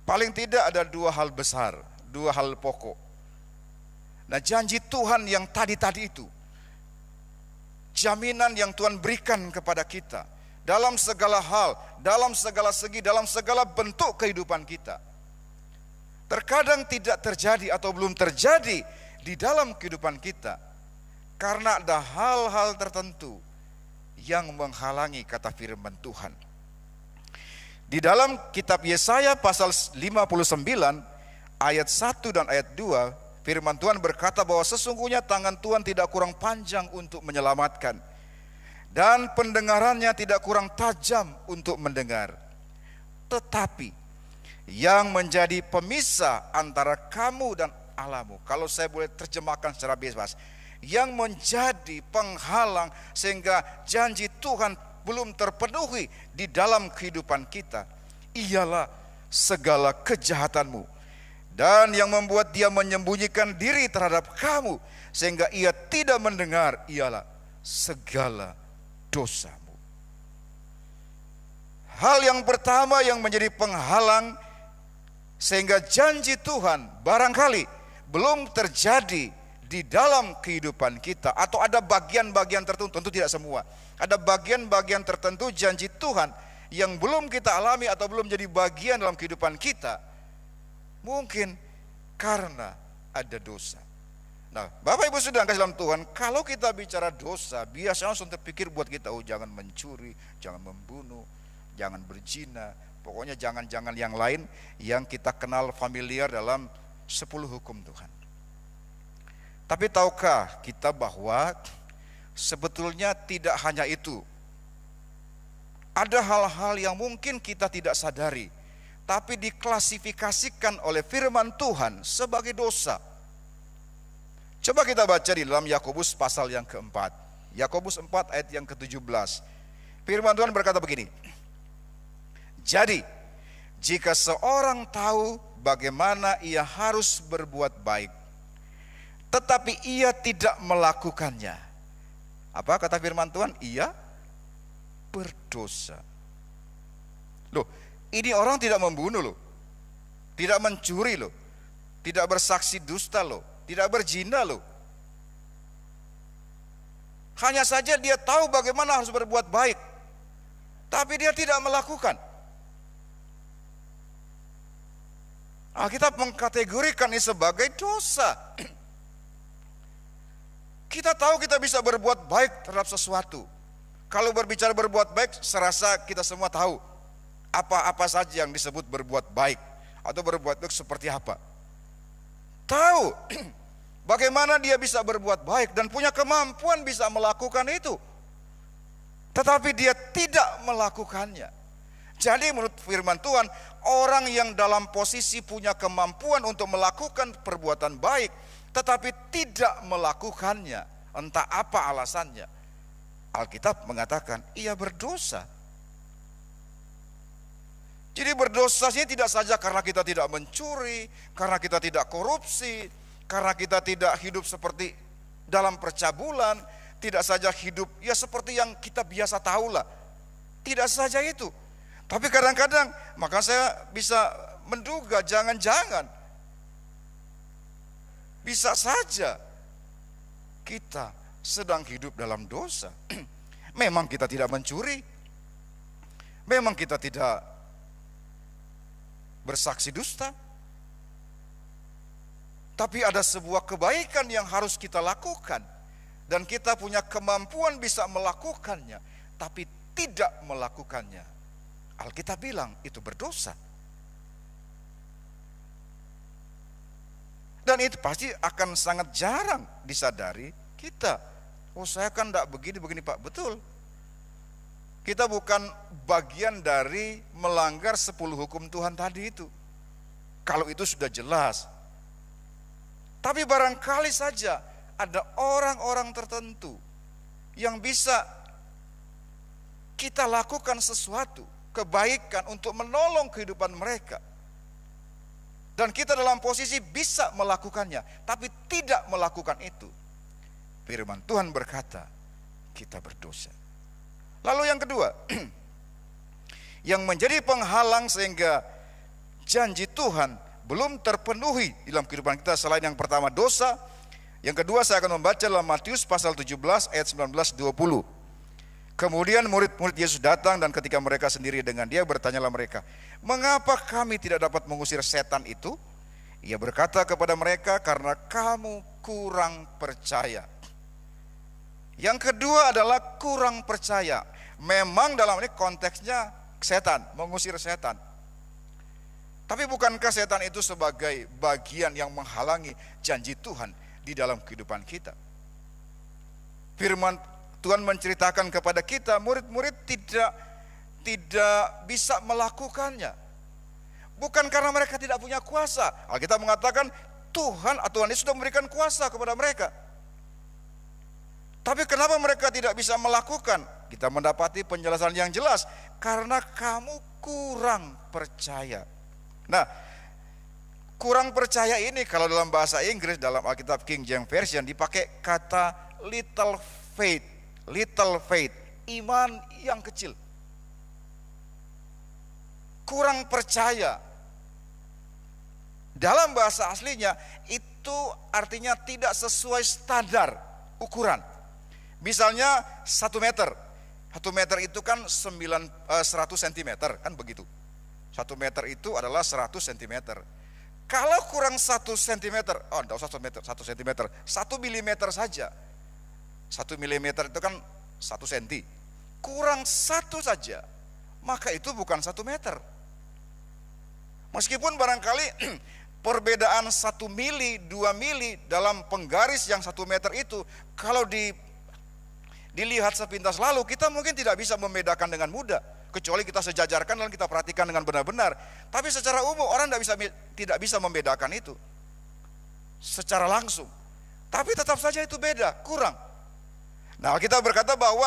paling tidak ada dua hal besar, dua hal pokok. Nah, janji Tuhan yang tadi-tadi itu, jaminan yang Tuhan berikan kepada kita dalam segala hal, dalam segala segi, dalam segala bentuk kehidupan kita, terkadang tidak terjadi atau belum terjadi di dalam kehidupan kita karena ada hal-hal tertentu yang menghalangi kata firman Tuhan. Di dalam kitab Yesaya pasal 59 ayat 1 dan ayat 2, firman Tuhan berkata bahwa sesungguhnya tangan Tuhan tidak kurang panjang untuk menyelamatkan, dan pendengarannya tidak kurang tajam untuk mendengar. Tetapi yang menjadi pemisah antara kamu dan Allahmu, kalau saya boleh terjemahkan secara bebas, yang menjadi penghalang sehingga janji Tuhan belum terpenuhi di dalam kehidupan kita, ialah segala kejahatanmu. Dan yang membuat dia menyembunyikan diri terhadap kamu sehingga ia tidak mendengar, ialah segala dosamu. Hal yang pertama yang menjadi penghalang sehingga janji Tuhan barangkali belum terjadi di dalam kehidupan kita, atau ada bagian-bagian tertentu, tentu tidak semua, ada bagian-bagian tertentu janji Tuhan yang belum kita alami atau belum jadi bagian dalam kehidupan kita, mungkin karena ada dosa. Nah, Bapak Ibu sudah kasih dalam Tuhan, kalau kita bicara dosa, biasanya langsung terpikir buat kita, oh jangan mencuri, jangan membunuh, jangan berzina, pokoknya jangan-jangan yang lain yang kita kenal familiar dalam 10 hukum Tuhan. Tapi tahukah kita bahwa sebetulnya tidak hanya itu. Ada hal-hal yang mungkin kita tidak sadari, tapi diklasifikasikan oleh firman Tuhan sebagai dosa. Coba kita baca di dalam Yakobus pasal yang keempat. Yakobus 4 ayat yang ke-17. Firman Tuhan berkata begini. Jadi, jika seorang tahu bagaimana ia harus berbuat baik, tetapi ia tidak melakukannya. Apa kata firman Tuhan? Ia berdosa. Loh, ini orang tidak membunuh loh, tidak mencuri loh, tidak bersaksi dusta loh, tidak berzina loh. Hanya saja dia tahu bagaimana harus berbuat baik, tapi dia tidak melakukan. Alkitab mengkategorikan ini sebagai dosa. Kita tahu kita bisa berbuat baik terhadap sesuatu. Kalau berbicara berbuat baik, serasa kita semua tahu apa-apa saja yang disebut berbuat baik atau berbuat baik seperti apa. Tahu bagaimana dia bisa berbuat baik dan punya kemampuan bisa melakukan itu. Tetapi dia tidak melakukannya. Jadi menurut firman Tuhan, orang yang dalam posisi punya kemampuan untuk melakukan perbuatan baik, tetapi tidak melakukannya, entah apa alasannya, Alkitab mengatakan ia berdosa. Jadi berdosa ini tidak saja karena kita tidak mencuri, karena kita tidak korupsi, karena kita tidak hidup seperti dalam percabulan, tidak saja hidup ya seperti yang kita biasa tahulah. Tidak saja itu. Tapi kadang-kadang maka saya bisa menduga jangan-jangan bisa saja kita sedang hidup dalam dosa. Memang kita tidak mencuri, memang kita tidak bersaksi dusta, tapi ada sebuah kebaikan yang harus kita lakukan dan kita punya kemampuan bisa melakukannya, tapi tidak melakukannya. Alkitab bilang itu berdosa. Dan itu pasti akan sangat jarang disadari kita. Oh, saya kan tidak begini Pak. Betul. Kita bukan bagian dari melanggar 10 hukum Tuhan tadi itu. Kalau itu sudah jelas. Tapi barangkali saja ada orang-orang tertentu yang bisa kita lakukan sesuatu kebaikan untuk menolong kehidupan mereka. Dan kita dalam posisi bisa melakukannya, tapi tidak melakukan itu. Firman Tuhan berkata, kita berdosa. Lalu yang kedua, yang menjadi penghalang sehingga janji Tuhan belum terpenuhi dalam kehidupan kita selain yang pertama dosa. Yang kedua saya akan membaca dalam Matius pasal 17 ayat 19-20. Kemudian murid-murid Yesus datang dan ketika mereka sendiri dengan dia bertanyalah mereka, mengapa kami tidak dapat mengusir setan itu? Ia berkata kepada mereka, karena kamu kurang percaya. Yang kedua adalah kurang percaya. Memang dalam ini konteksnya setan, mengusir setan. Tapi bukankah setan itu sebagai bagian yang menghalangi janji Tuhan di dalam kehidupan kita? Firman Tuhan menceritakan kepada kita, murid-murid tidak bisa melakukannya. Bukan karena mereka tidak punya kuasa. Alkitab mengatakan Tuhan atau Tuhan Yesus sudah memberikan kuasa kepada mereka. Tapi kenapa mereka tidak bisa melakukan? Kita mendapati penjelasan yang jelas. Karena kamu kurang percaya. Nah, kurang percaya ini kalau dalam bahasa Inggris, dalam Alkitab King James Version dipakai kata little faith. Little faith, iman yang kecil. Kurang percaya. Dalam bahasa aslinya itu artinya tidak sesuai standar ukuran. Misalnya 1 meter. 1 meter itu kan 100 cm kan begitu. 1 meter itu adalah 100 cm. Kalau kurang 1 cm, oh tidak usah 1 meter, 1 cm, 1 milimeter saja. 1 milimeter itu kan 1 senti. Kurang 1 saja, maka itu bukan 1 meter. Meskipun barangkali perbedaan 1 mili, 2 mili dalam penggaris yang 1 meter itu, kalau dilihat sepintas lalu, kita mungkin tidak bisa membedakan dengan mudah. kecuali kita sejajarkan dan kita perhatikan dengan benar-benar. Tapi secara umum orang tidak bisa membedakan itu secara langsung. Tapi tetap saja itu beda, kurang. Nah, kita berkata bahwa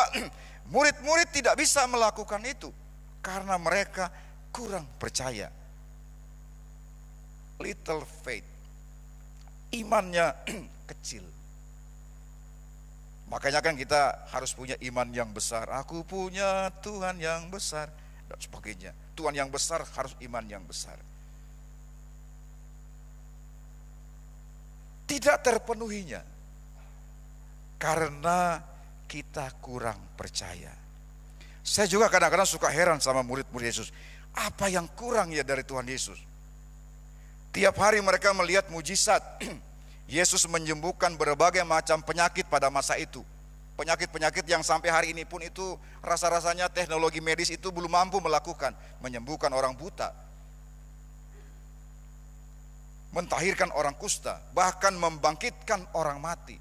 murid-murid tidak bisa melakukan itu karena mereka kurang percaya. Little faith, imannya kecil. Makanya kan kita harus punya iman yang besar. Aku punya Tuhan yang besar dan sebagainya. Tuhan yang besar harus iman yang besar. Tidak terpenuhinya karena kita kurang percaya. Saya juga kadang-kadang suka heran sama murid-murid Yesus. Apa yang kurang ya dari Tuhan Yesus? Tiap hari mereka melihat mujizat. Yesus menyembuhkan berbagai macam penyakit pada masa itu. Penyakit-penyakit yang sampai hari ini pun itu rasa-rasanya teknologi medis itu belum mampu melakukan. Menyembuhkan orang buta, mentahirkan orang kusta, bahkan membangkitkan orang mati.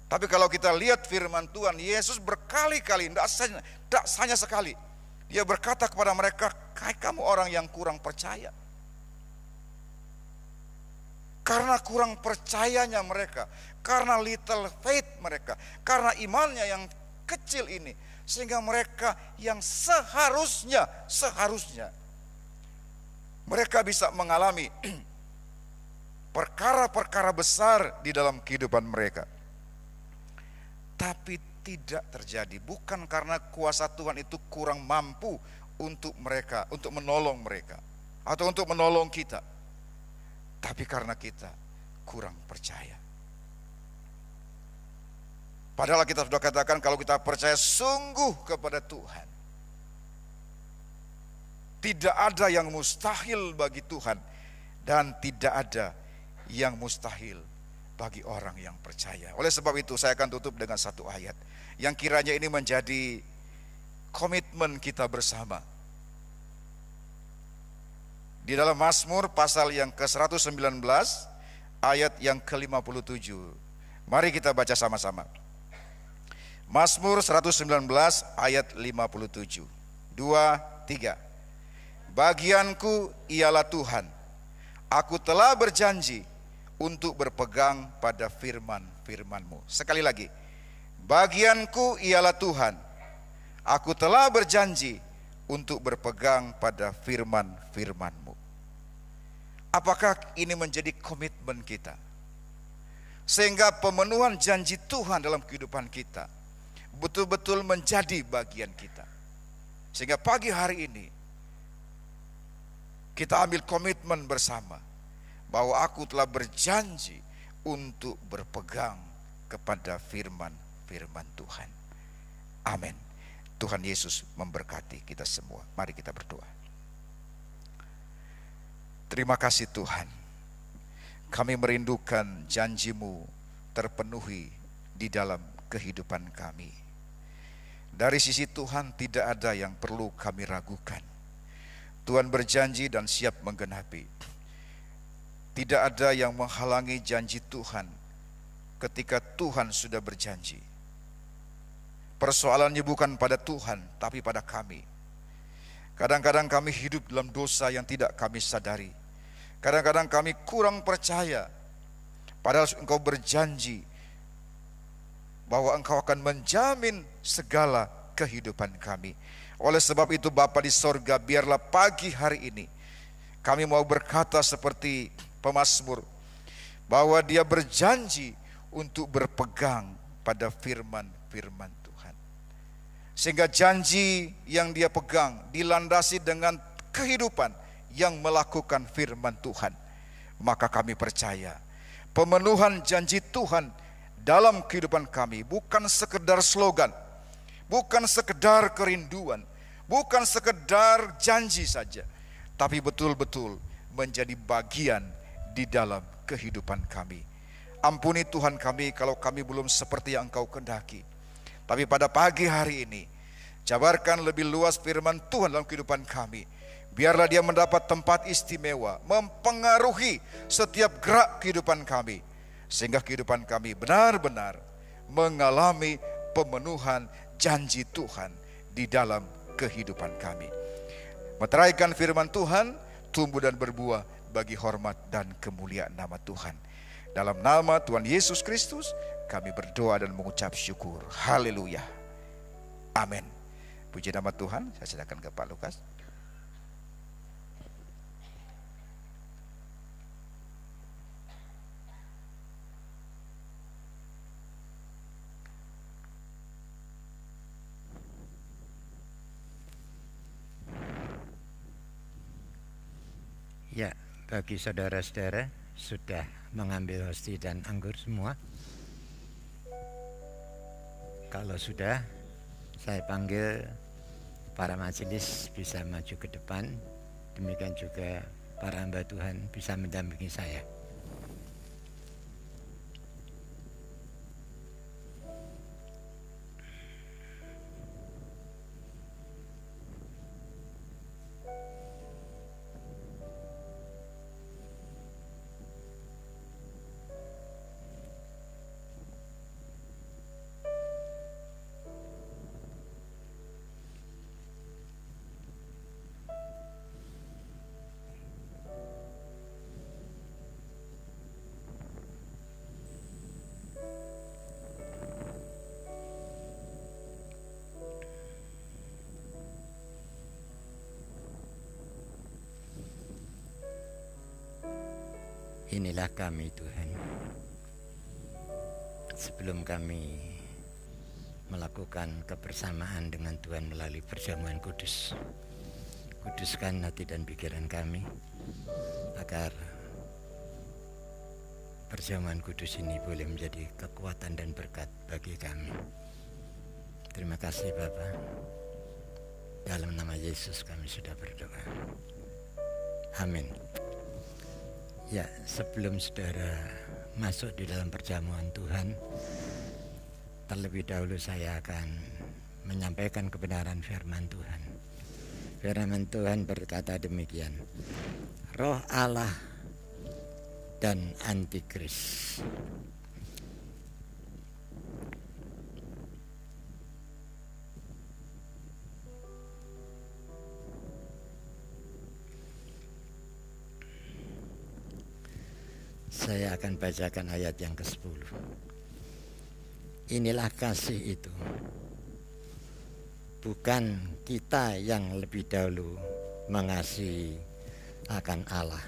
Tapi kalau kita lihat firman Tuhan, Yesus berkali-kali, tidak hanya sekali, Dia berkata kepada mereka, kamu orang yang kurang percaya. Karena kurang percayanya mereka, karena little faith mereka, karena imannya yang kecil ini, sehingga mereka yang seharusnya mereka bisa mengalami perkara-perkara besar di dalam kehidupan mereka. Tapi tidak terjadi, bukan karena kuasa Tuhan itu kurang mampu untuk mereka, untuk menolong mereka, atau untuk menolong kita. Tapi karena kita kurang percaya. Padahal kita sudah katakan kalau kita percaya sungguh kepada Tuhan, tidak ada yang mustahil bagi Tuhan, dan tidak ada yang mustahil bagi orang yang percaya. Oleh sebab itu saya akan tutup dengan satu ayat yang kiranya ini menjadi komitmen kita bersama. Di dalam Mazmur pasal yang ke-119 ayat yang ke-57. Mari kita baca sama-sama. Mazmur 119 ayat 57. 2, 3. Bagianku ialah Tuhan. Aku telah berjanji untuk berpegang pada firman-firman-Mu. Sekali lagi. Bagianku ialah Tuhan. Aku telah berjanji untuk berpegang pada firman-firman-Mu. Apakah ini menjadi komitmen kita? Sehingga pemenuhan janji Tuhan dalam kehidupan kita betul-betul menjadi bagian kita. Sehingga pagi hari ini kita ambil komitmen bersama bahwa aku telah berjanji untuk berpegang kepada firman-firman Tuhan. Amin. Tuhan Yesus memberkati kita semua. Mari kita berdoa. Terima kasih Tuhan, kami merindukan janji-Mu terpenuhi di dalam kehidupan kami. Dari sisi Tuhan tidak ada yang perlu kami ragukan. Tuhan berjanji dan siap menggenapi. Tidak ada yang menghalangi janji Tuhan ketika Tuhan sudah berjanji. Persoalannya bukan pada Tuhan, tapi pada kami. Kadang-kadang kami hidup dalam dosa yang tidak kami sadari. Kadang-kadang kami kurang percaya. Padahal Engkau berjanji bahwa Engkau akan menjamin segala kehidupan kami. Oleh sebab itu Bapa di sorga, biarlah pagi hari ini kami mau berkata seperti pemazmur, bahwa dia berjanji untuk berpegang pada firman-firman Tuhan. Sehingga janji yang dia pegang dilandasi dengan kehidupan yang melakukan firman Tuhan. Maka kami percaya pemenuhan janji Tuhan dalam kehidupan kami bukan sekedar slogan, bukan sekedar kerinduan, bukan sekedar janji saja, tapi betul-betul menjadi bagian di dalam kehidupan kami. Ampuni Tuhan kami kalau kami belum seperti yang Engkau kehendaki. Tapi pada pagi hari ini, jabarkan lebih luas firman Tuhan dalam kehidupan kami. Biarlah dia mendapat tempat istimewa, mempengaruhi setiap gerak kehidupan kami. Sehingga kehidupan kami benar-benar mengalami pemenuhan janji Tuhan di dalam kehidupan kami. Meteraikan firman Tuhan, tumbuh dan berbuah bagi hormat dan kemuliaan nama Tuhan. Dalam nama Tuhan Yesus Kristus kami berdoa dan mengucap syukur. Haleluya. Amin. Puji nama Tuhan. Saya silakan ke Pak Lukas. Ya, bagi saudara-saudara sudah mengambil hosti dan anggur semua. Kalau sudah, saya panggil para majelis bisa maju ke depan. Demikian juga para hamba Tuhan bisa mendampingi saya. Inilah kami Tuhan. Sebelum kami melakukan kebersamaan dengan Tuhan melalui perjamuan kudus, kuduskan hati dan pikiran kami agar perjamuan kudus ini boleh menjadi kekuatan dan berkat bagi kami. Terima kasih Bapa. Dalam nama Yesus kami sudah berdoa. Amin. Ya, sebelum saudara masuk di dalam perjamuan Tuhan, terlebih dahulu saya akan menyampaikan kebenaran firman Tuhan. Firman Tuhan berkata demikian: Roh Allah dan Antikris. Saya akan bacakan ayat yang ke-10. Inilah kasih itu. Bukan kita yang lebih dahulu mengasihi akan Allah,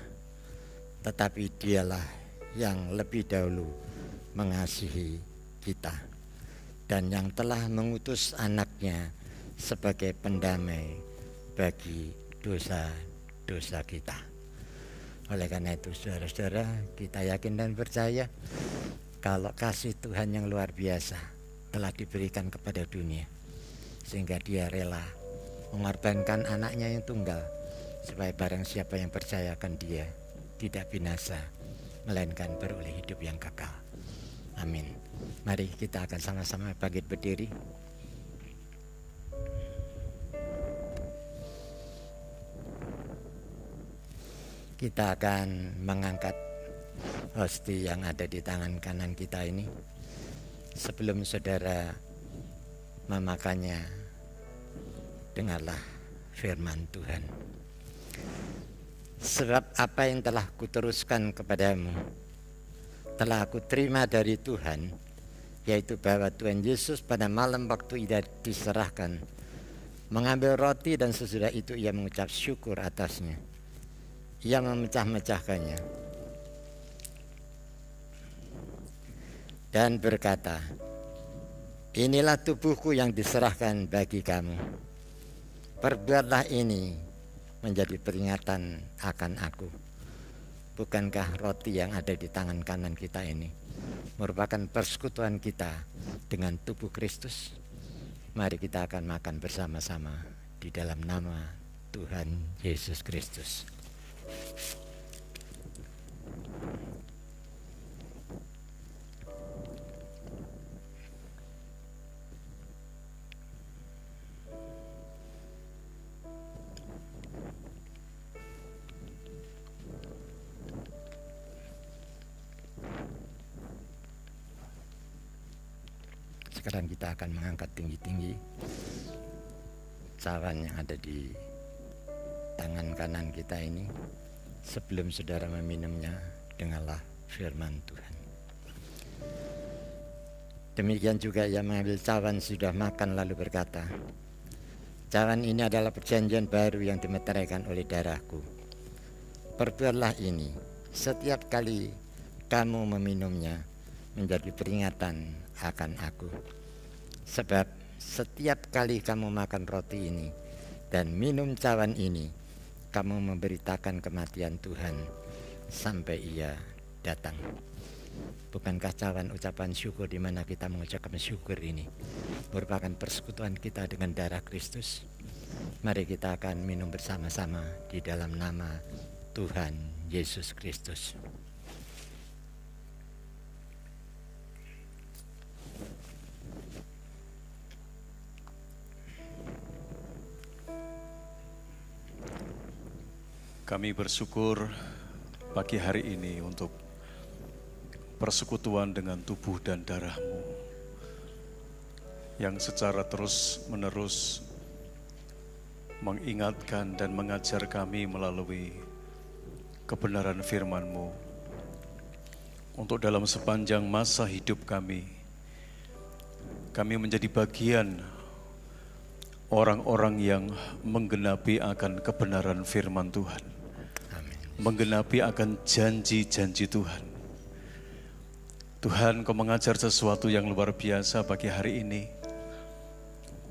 tetapi Dialah yang lebih dahulu mengasihi kita, dan yang telah mengutus anaknya sebagai pendamai bagi dosa-dosa kita. Oleh karena itu saudara-saudara, kita yakin dan percaya kalau kasih Tuhan yang luar biasa telah diberikan kepada dunia, sehingga Dia rela mengorbankan anaknya yang tunggal, supaya barang siapa yang percaya akan Dia tidak binasa, melainkan beroleh hidup yang kekal. Amin. Mari kita akan sama-sama bangkit berdiri. Kita akan mengangkat hosti yang ada di tangan kanan kita ini. Sebelum saudara memakannya, dengarlah firman Tuhan. Sebab apa yang telah kuteruskan kepadamu telah aku terima dari Tuhan, yaitu bahwa Tuhan Yesus pada malam waktu Ia diserahkan mengambil roti, dan sesudah itu Ia mengucap syukur atasnya. Ia memecah-mecahkannya dan berkata, inilah tubuhku yang diserahkan bagi kamu. Perbuatlah ini menjadi peringatan akan aku. Bukankah roti yang ada di tangan kanan kita ini merupakan persekutuan kita dengan tubuh Kristus? Mari kita akan makan bersama-sama di dalam nama Tuhan Yesus Kristus. Sekarang kita akan mengangkat tinggi-tinggi cawan yang ada di tangan kanan kita ini, sebelum saudara meminumnya, dengarlah firman Tuhan. Demikian juga ia mengambil cawan sudah makan lalu berkata, cawan ini adalah perjanjian baru yang dimeteraikan oleh darahku. Perbuatlah ini setiap kali kamu meminumnya menjadi peringatan akan aku. Sebab setiap kali kamu makan roti ini dan minum cawan ini, kamu memberitakan kematian Tuhan sampai ia datang. Bukankah cawan ucapan syukur di mana kita mengucapkan syukur ini merupakan persekutuan kita dengan darah Kristus? Mari kita akan minum bersama-sama di dalam nama Tuhan Yesus Kristus. Kami bersyukur pagi hari ini untuk persekutuan dengan tubuh dan darah-Mu yang secara terus-menerus mengingatkan dan mengajar kami melalui kebenaran firman-Mu untuk dalam sepanjang masa hidup kami menjadi bagian orang-orang yang menggenapi akan kebenaran firman Tuhan, menggenapi akan janji-janji Tuhan. Tuhan, Kau mengajar sesuatu yang luar biasa pagi hari ini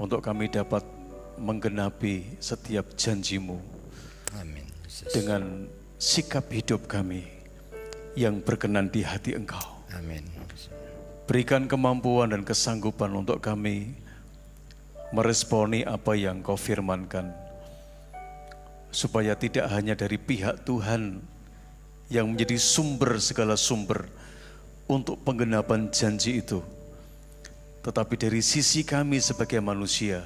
untuk kami dapat menggenapi setiap janji-Mu. Amin. Dengan sikap hidup kami yang berkenan di hati Engkau. Amin. Berikan kemampuan dan kesanggupan untuk kami meresponi apa yang Kau firmankan, supaya tidak hanya dari pihak Tuhan yang menjadi sumber segala sumber untuk penggenapan janji itu, tetapi dari sisi kami sebagai manusia,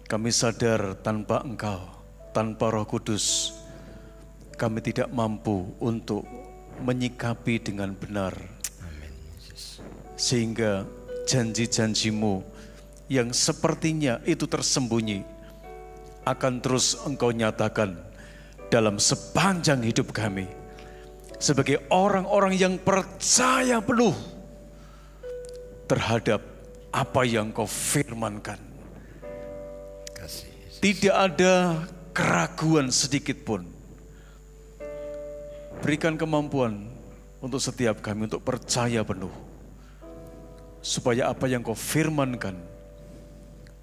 kami sadar tanpa Engkau, tanpa Roh Kudus, kami tidak mampu untuk menyikapi dengan benar. Amin. Sehingga janji-janji-Mu yang sepertinya itu tersembunyi akan terus Engkau nyatakan dalam sepanjang hidup kami sebagai orang-orang yang percaya penuh terhadap apa yang Kau firmankan. Tidak ada keraguan sedikit pun. Berikan kemampuan untuk setiap kami untuk percaya penuh, supaya apa yang Kau firmankan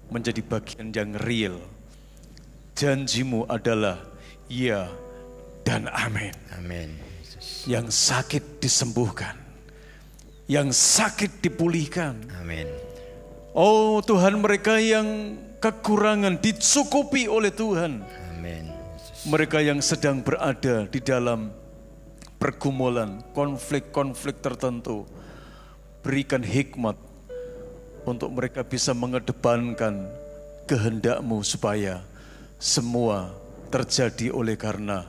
menjadi bagian yang real. Janji-Mu adalah ya dan amin. Amin. Yang sakit disembuhkan, yang sakit dipulihkan. Amin. Oh Tuhan, mereka yang kekurangan dicukupi oleh Tuhan. Amin. Mereka yang sedang berada di dalam pergumulan, konflik-konflik tertentu, berikan hikmat untuk mereka bisa mengedepankan kehendak-Mu supaya semua terjadi oleh karena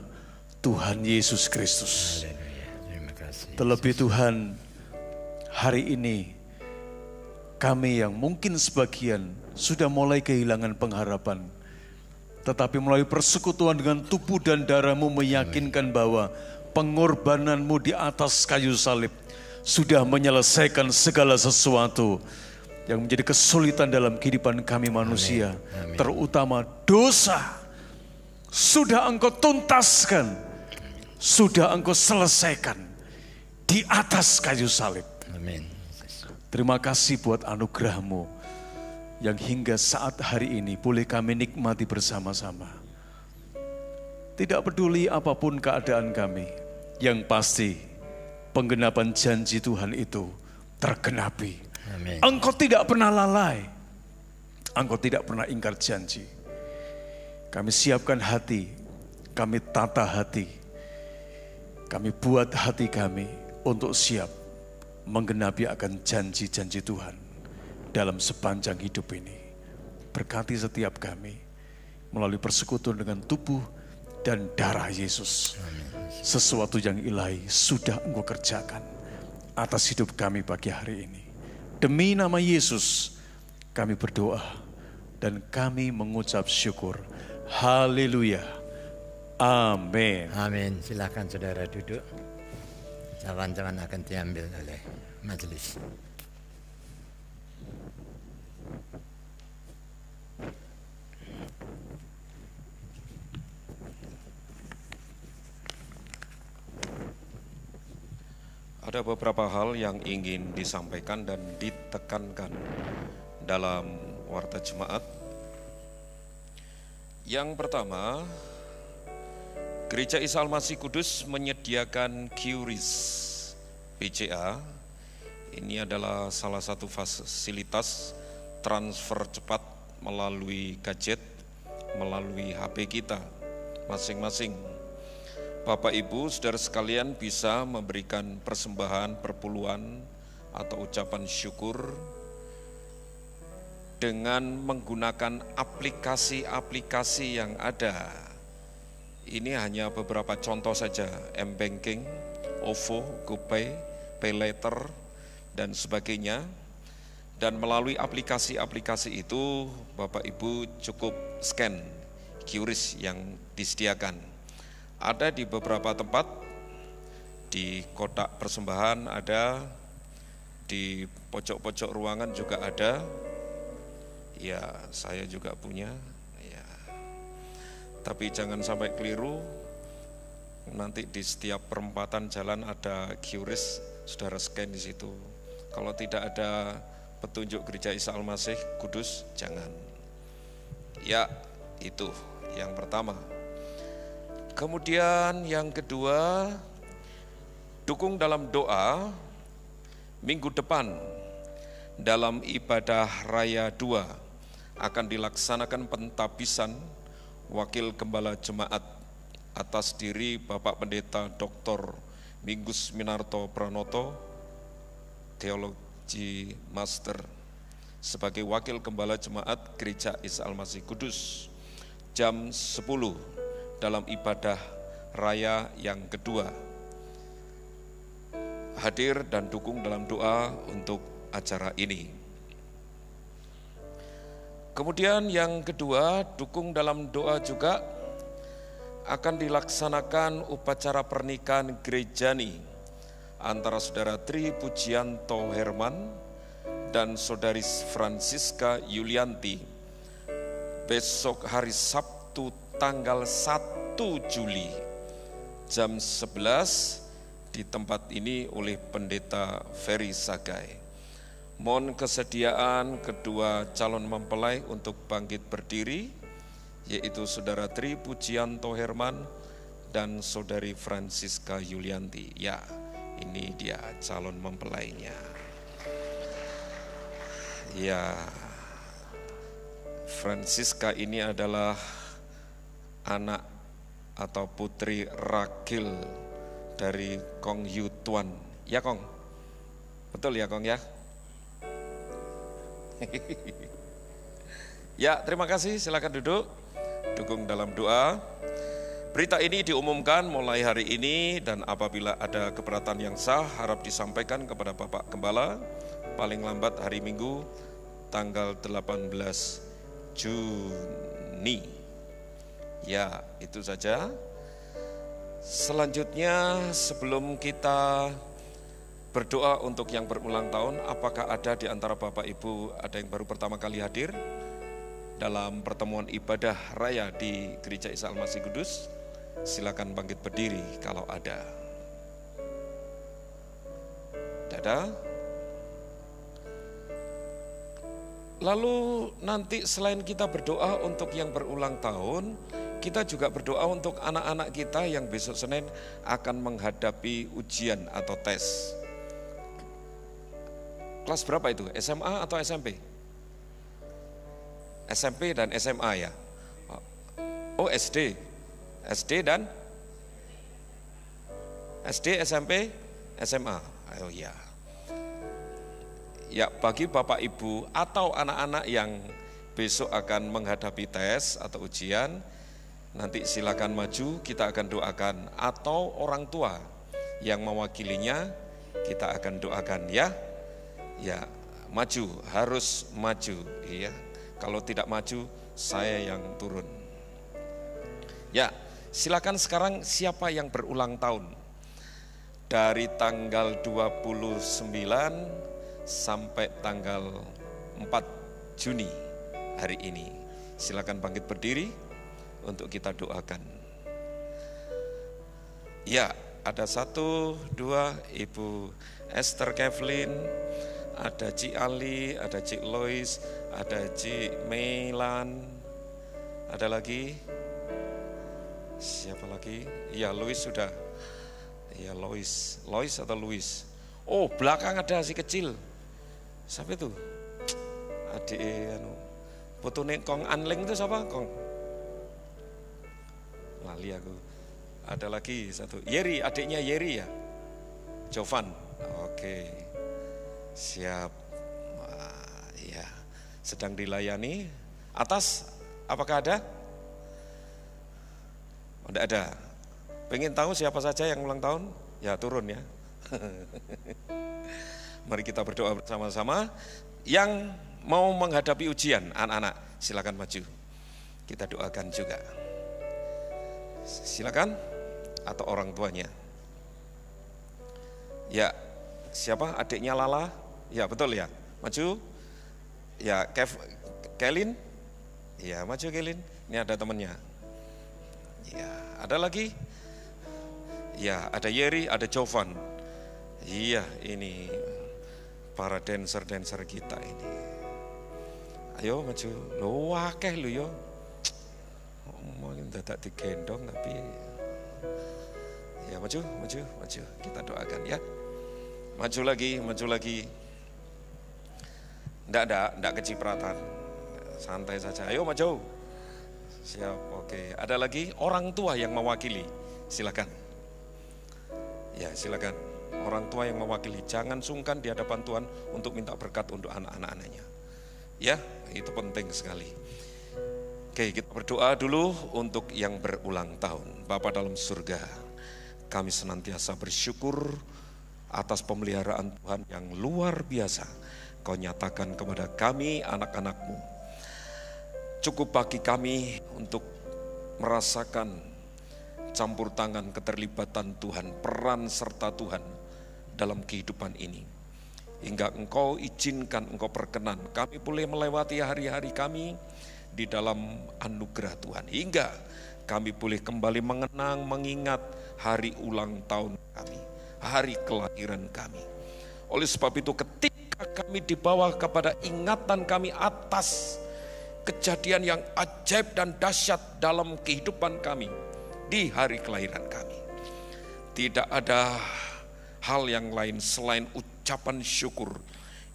Tuhan Yesus Kristus. Terima kasih. Terlebih Tuhan, hari ini kami yang mungkin sebagian sudah mulai kehilangan pengharapan, tetapi melalui persekutuan dengan tubuh dan darah-Mu meyakinkan bahwa pengorbanan-Mu di atas kayu salib sudah menyelesaikan segala sesuatu yang menjadi kesulitan dalam kehidupan kami manusia. Amin. Terutama dosa sudah Engkau tuntaskan, sudah Engkau selesaikan di atas kayu salib. Amin. Terima kasih buat anugerah-Mu yang hingga saat hari ini boleh kami nikmati bersama-sama. Tidak peduli apapun keadaan kami, yang pasti penggenapan janji Tuhan itu tergenapi. Amin. Engkau tidak pernah lalai, Engkau tidak pernah ingkar janji. Kami siapkan hati, kami tata hati, kami buat hati kami untuk siap menggenapi akan janji-janji Tuhan dalam sepanjang hidup ini. Berkati setiap kami melalui persekutuan dengan tubuh dan darah Yesus. Sesuatu yang ilahi sudah Engkau kerjakan atas hidup kami pagi hari ini. Demi nama Yesus kami berdoa dan kami mengucap syukur. Haleluya. Amin. Amin. Silakan saudara duduk. Cawan-cawan akan diambil oleh majelis. Ada beberapa hal yang ingin disampaikan dan ditekankan dalam warta jemaat. Yang pertama, Gereja Isa Al-Masih Kudus menyediakan QRIS PCA. Ini adalah salah satu fasilitas transfer cepat melalui gadget, melalui HP kita masing-masing. Bapak Ibu, saudara sekalian bisa memberikan persembahan, perpuluhan atau ucapan syukur dengan menggunakan aplikasi-aplikasi yang ada. Ini hanya beberapa contoh saja, M-Banking, OVO, GoPay, PayLater, dan sebagainya. Dan melalui aplikasi-aplikasi itu, Bapak Ibu cukup scan QRIS yang disediakan. Ada di beberapa tempat, di kotak persembahan ada, di pojok-pojok ruangan juga ada. Ya, saya juga punya. Ya. Tapi jangan sampai keliru, nanti di setiap perempatan jalan ada QRIS, saudara scan di situ. Kalau tidak ada petunjuk Gereja Isa Al-Masih Kudus, jangan. Ya, itu yang pertama. Kemudian yang kedua, dukung dalam doa minggu depan dalam ibadah raya 2 akan dilaksanakan pentabisan Wakil Gembala Jemaat atas diri Bapak Pendeta Dr. Minggus Minarto Pranoto, Teologi Master, sebagai Wakil Gembala Jemaat Gereja Isa Al-Masih Kudus, jam 10 dalam ibadah raya yang kedua. Hadir dan dukung dalam doa untuk acara ini. Kemudian yang kedua, dukung dalam doa juga akan dilaksanakan upacara pernikahan gerejani antara Saudara Tri Pujianto Herman dan Saudari Francisca Yulianti besok hari Sabtu tanggal 1 Juli jam 11 di tempat ini oleh Pendeta Ferry Sagai. Mohon kesediaan kedua calon mempelai untuk bangkit berdiri, yaitu Saudara Tri Pujianto Herman dan Saudari Francisca Yulianti. Ya, ini dia calon mempelainya. Ya, Francisca ini adalah anak atau putri ragil dari Kong Yu Tuan. Ya Kong? Betul ya Kong ya? Ya, terima kasih, silakan duduk. Dukung dalam doa. Berita ini diumumkan mulai hari ini dan apabila ada keberatan yang sah harap disampaikan kepada Bapak Gembala paling lambat hari Minggu tanggal 18 Juni. Ya, itu saja. Selanjutnya sebelum kita berdoa untuk yang berulang tahun, apakah ada di antara Bapak Ibu ada yang baru pertama kali hadir dalam pertemuan ibadah raya di Gereja Isa Al-Masih Kudus? Silakan bangkit berdiri kalau ada. Ada? Lalu nanti selain kita berdoa untuk yang berulang tahun, kita juga berdoa untuk anak-anak kita yang besok Senin akan menghadapi ujian atau tes. Kelas berapa itu? SMA atau SMP? SMP dan SMA ya? Oh SD. SD dan? SD, SMP, SMA. Oh ya. Ya, bagi Bapak Ibu atau anak-anak yang besok akan menghadapi tes atau ujian, nanti silakan maju, kita akan doakan. Atau orang tua yang mewakilinya, kita akan doakan ya. Ya, maju, harus maju. Ya. Kalau tidak maju, saya yang turun. Ya, silakan sekarang siapa yang berulang tahun? Dari tanggal 29 sampai tanggal 4 Juni hari ini. Silakan bangkit berdiri untuk kita doakan. Ya, ada 1, 2, Ibu Esther Kevlin, ada Cik Ali, ada Cik Lois, ada Cik Meilan, ada lagi, siapa lagi? Ya, Lois sudah. Ya, Lois atau Louis. Oh, belakang ada si kecil. Siapa itu? Adik fotonya Kong Anling itu siapa? Kong. Lali aku. Ada lagi satu. Yeri, adiknya Yeri ya. Jovan. Oke. Siap. Wah, iya. Sedang dilayani. Atas, apakah ada? Oh, tidak ada. Pengen tahu siapa saja yang ulang tahun? Ya turun ya. Mari kita berdoa bersama-sama. Yang mau menghadapi ujian, anak-anak silakan maju. Kita doakan juga. Silakan, atau orang tuanya. Ya, siapa? Adiknya Lala? Ya betul ya. Maju. Ya, Kelin? Ya maju Kelin. Ini ada temannya. Ya, ada lagi? Ya, ada Yeri, ada Jovan. Iya, ini para dancer-dancer kita ini. Ayo maju. Loh, akeh lu yo. Mungkin dadak digendong tapi ya maju. Kita doakan ya. Maju lagi. Enggak kecipratan. Santai saja. Ayo maju. Siap, oke. Ada lagi orang tua yang mewakili. Silakan. Ya, silakan. Orang tua yang mewakili, jangan sungkan di hadapan Tuhan untuk minta berkat untuk anak-anaknya. Ya, itu penting sekali. Oke, kita berdoa dulu untuk yang berulang tahun. Bapa dalam surga, kami senantiasa bersyukur atas pemeliharaan Tuhan yang luar biasa. Kau nyatakan kepada kami, anak-anak-Mu. Cukup bagi kami untuk merasakan campur tangan keterlibatan Tuhan, peran serta Tuhan dalam kehidupan ini. Hingga Engkau izinkan, Engkau perkenan kami boleh melewati hari-hari kami di dalam anugerah Tuhan. Hingga kami boleh kembali mengenang, mengingat hari ulang tahun kami, hari kelahiran kami. Oleh sebab itu ketika kami dibawa kepada ingatan kami atas kejadian yang ajaib dan dahsyat dalam kehidupan kami, di hari kelahiran kami, tidak ada hal yang lain selain ucapan syukur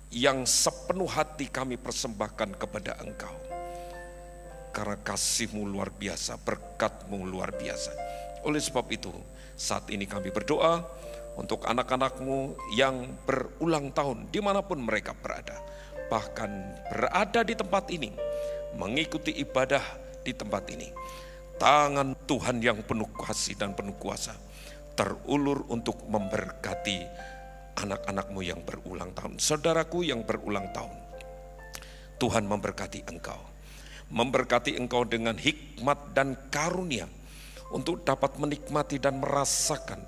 yang sepenuh hati kami persembahkan kepada Engkau. Karena kasih-Mu luar biasa, berkat-Mu luar biasa. Oleh sebab itu, saat ini kami berdoa untuk anak-anak-Mu yang berulang tahun dimanapun mereka berada. Bahkan berada di tempat ini, mengikuti ibadah di tempat ini. Tangan Tuhan yang penuh kasih dan penuh kuasa terulur untuk memberkati anak-anak-Mu yang berulang tahun. Saudaraku yang berulang tahun, Tuhan memberkati engkau. Memberkati engkau dengan hikmat dan karunia untuk dapat menikmati dan merasakan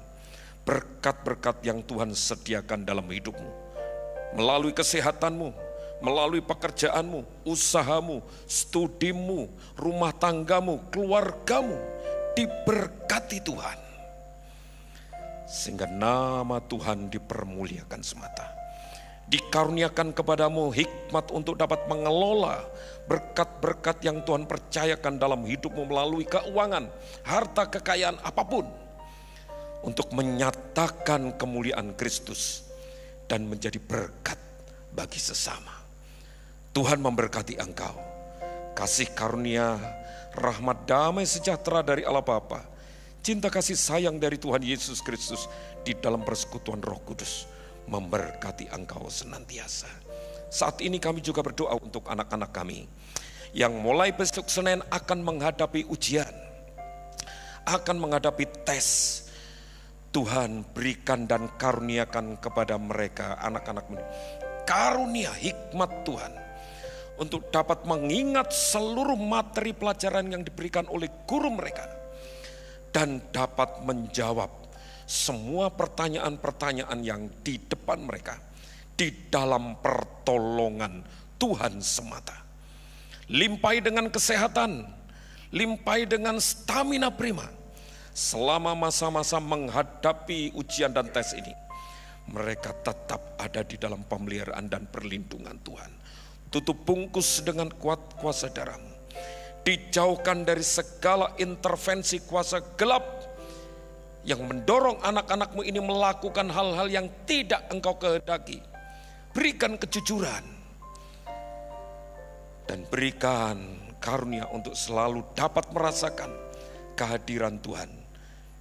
berkat-berkat yang Tuhan sediakan dalam hidupmu. Melalui kesehatanmu, melalui pekerjaanmu, usahamu, studimu, rumah tanggamu, keluargamu diberkati Tuhan. Sehingga nama Tuhan dipermuliakan semata. Dikaruniakan kepadamu hikmat untuk dapat mengelola berkat-berkat yang Tuhan percayakan dalam hidupmu melalui keuangan, harta kekayaan apapun. Untuk menyatakan kemuliaan Kristus dan menjadi berkat bagi sesama. Tuhan memberkati engkau. Kasih karunia, rahmat, damai sejahtera dari Allah Bapa, cinta kasih sayang dari Tuhan Yesus Kristus di dalam persekutuan Roh Kudus memberkati engkau senantiasa. Saat ini kami juga berdoa untuk anak-anak kami yang mulai besok Senin akan menghadapi ujian, akan menghadapi tes. Tuhan berikan dan karuniakan kepada mereka anak-anak karunia hikmat Tuhan untuk dapat mengingat seluruh materi pelajaran yang diberikan oleh guru mereka dan dapat menjawab semua pertanyaan-pertanyaan yang di depan mereka di dalam pertolongan Tuhan semata. Limpahi dengan kesehatan, limpahi dengan stamina prima selama masa-masa menghadapi ujian dan tes ini. Mereka tetap ada di dalam pemeliharaan dan perlindungan Tuhan. Tutup bungkus dengan kuat kuasa darah-Mu. Dijauhkan dari segala intervensi kuasa gelap yang mendorong anak-anak-Mu ini melakukan hal-hal yang tidak Engkau kehendaki. Berikan kejujuran dan berikan karunia untuk selalu dapat merasakan kehadiran Tuhan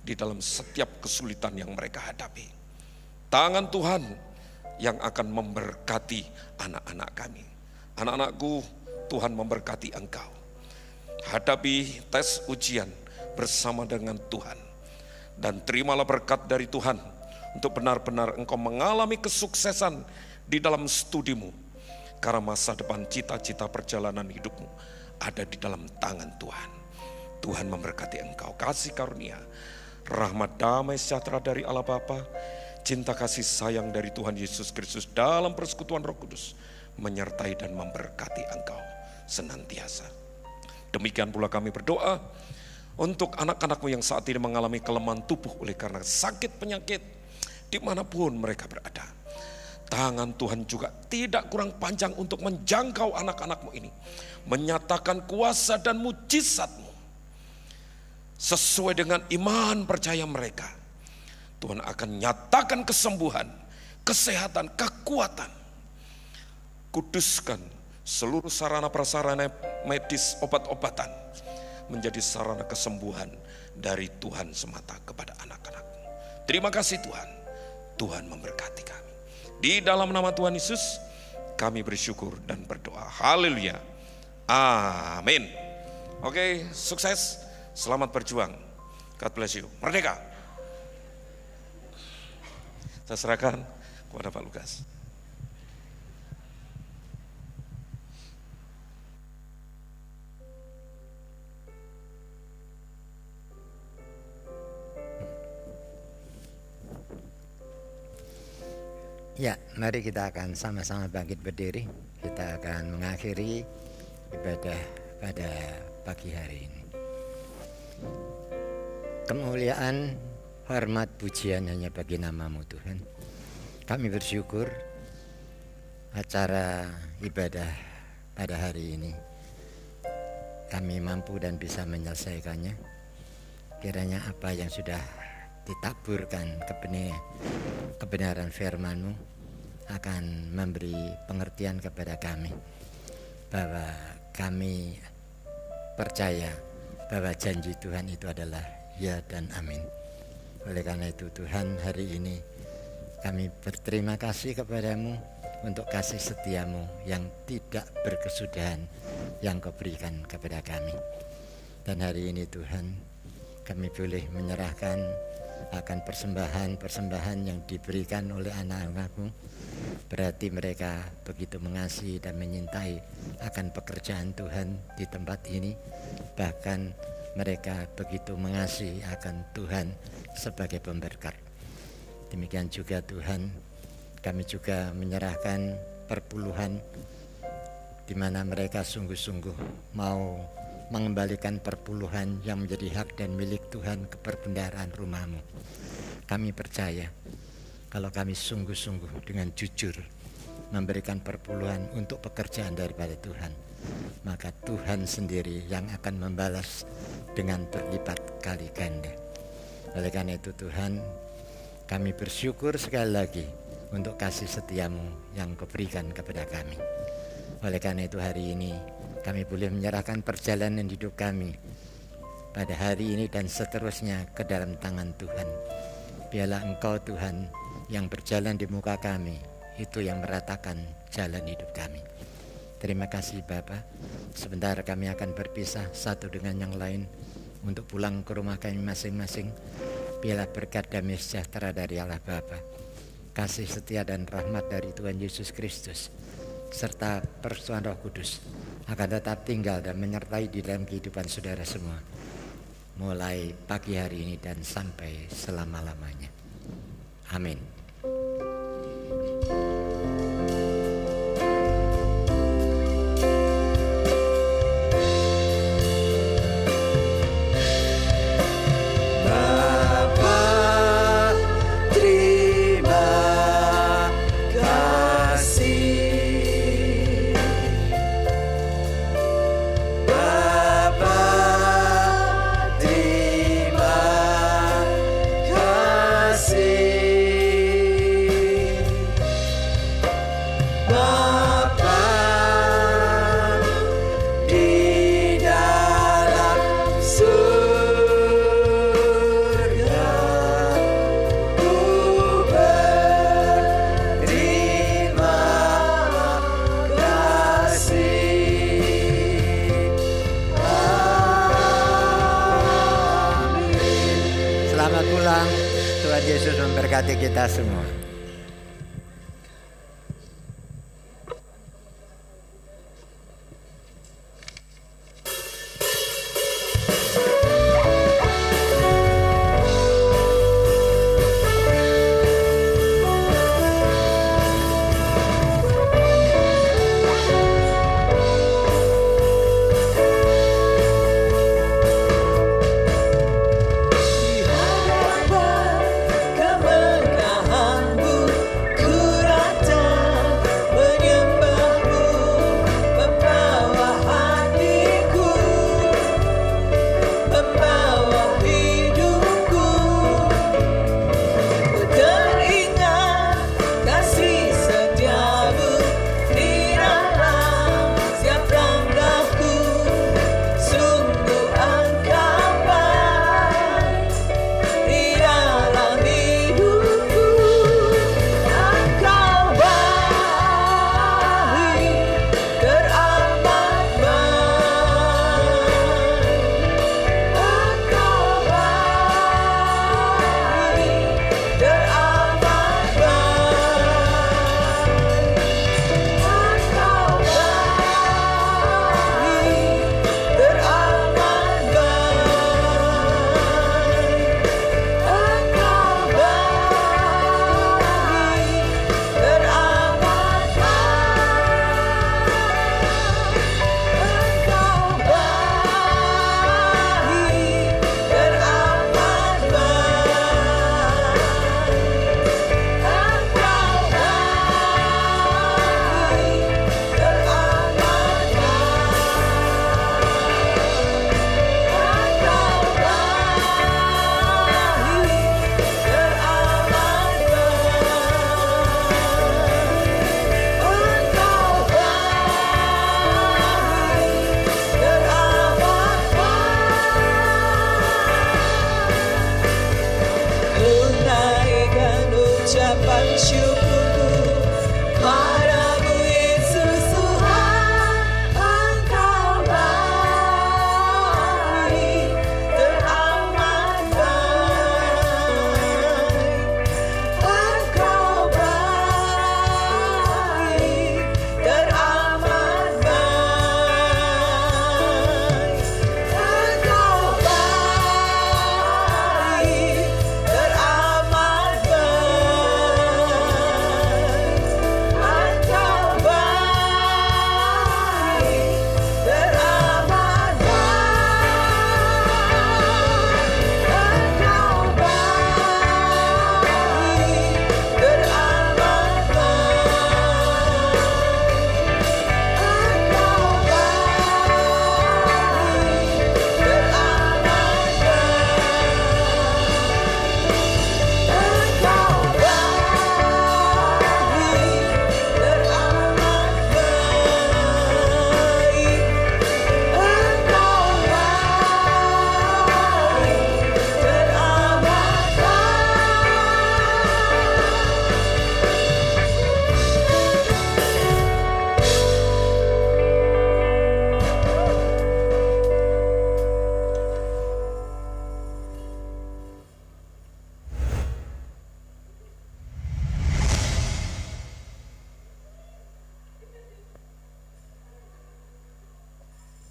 di dalam setiap kesulitan yang mereka hadapi. Tangan Tuhan yang akan memberkati anak-anak kami. Anak-anakku, Tuhan memberkati engkau. Hadapi tes ujian bersama dengan Tuhan. Dan terimalah berkat dari Tuhan untuk benar-benar engkau mengalami kesuksesan di dalam studimu. Karena masa depan cita-cita perjalanan hidupmu ada di dalam tangan Tuhan. Tuhan memberkati engkau. Kasih karunia, rahmat damai sejahtera dari Allah Bapa, cinta kasih sayang dari Tuhan Yesus Kristus dalam persekutuan Roh Kudus menyertai dan memberkati engkau senantiasa. Demikian pula kami berdoa untuk anak-anakmu yang saat ini mengalami kelemahan tubuh oleh karena sakit penyakit dimanapun mereka berada. Tangan Tuhan juga tidak kurang panjang untuk menjangkau anak-anakmu ini, menyatakan kuasa dan mujizat-Mu sesuai dengan iman percaya mereka. Tuhan akan nyatakan kesembuhan, kesehatan, kekuatan. Kuduskan seluruh sarana prasarana medis, obat-obatan menjadi sarana kesembuhan dari Tuhan semata kepada anak-anak. Terima kasih Tuhan. Tuhan memberkati kami. Di dalam nama Tuhan Yesus kami bersyukur dan berdoa. Haleluya. Amin. Oke, sukses. Selamat berjuang. God bless you. Merdeka. Saya serahkan kepada Pak Lukas. Ya, mari kita akan sama-sama bangkit berdiri. Kita akan mengakhiri ibadah pada pagi hari ini. Kemuliaan, hormat, pujian hanya bagi nama-Mu Tuhan. Kami bersyukur acara ibadah pada hari ini kami mampu dan bisa menyelesaikannya. Kiranya apa yang sudah ditaburkan kebenaran firman-Mu akan memberi pengertian kepada kami bahwa kami percaya bahwa janji Tuhan itu adalah ya dan amin. Oleh karena itu Tuhan, hari ini kami berterima kasih kepada-Mu untuk kasih setia-Mu yang tidak berkesudahan yang Kau berikan kepada kami. Dan hari ini Tuhan, kami boleh menyerahkan akan persembahan yang diberikan oleh anak-anak-Mu. Berarti mereka begitu mengasihi dan menyintai akan pekerjaan Tuhan di tempat ini. Bahkan mereka begitu mengasihi akan Tuhan sebagai pemberkat. Demikian juga Tuhan, kami juga menyerahkan perpuluhan di mana mereka sungguh-sungguh mau mengembalikan perpuluhan yang menjadi hak dan milik Tuhan ke perbendaharaan rumah-Mu. Kami percaya kalau kami sungguh-sungguh dengan jujur memberikan perpuluhan untuk pekerjaan daripada Tuhan, maka Tuhan sendiri yang akan membalas dengan berlipat kali ganda. Oleh karena itu Tuhan, kami bersyukur sekali lagi untuk kasih setia-Mu yang Kau berikan kepada kami. Oleh karena itu hari ini kami boleh menyerahkan perjalanan hidup kami pada hari ini dan seterusnya ke dalam tangan Tuhan. Biarlah Engkau Tuhan yang berjalan di muka kami, itu yang meratakan jalan hidup kami. Terima kasih Bapa. Sebentar kami akan berpisah satu dengan yang lain untuk pulang ke rumah kami masing-masing. Biarlah berkat damai sejahtera dari Allah Bapa, kasih setia dan rahmat dari Tuhan Yesus Kristus, serta persetujuan Roh Kudus akan tetap tinggal dan menyertai di dalam kehidupan saudara semua, mulai pagi hari ini dan sampai selama-lamanya. Amin. Yesus memberkati kita semua. Ucapan syukur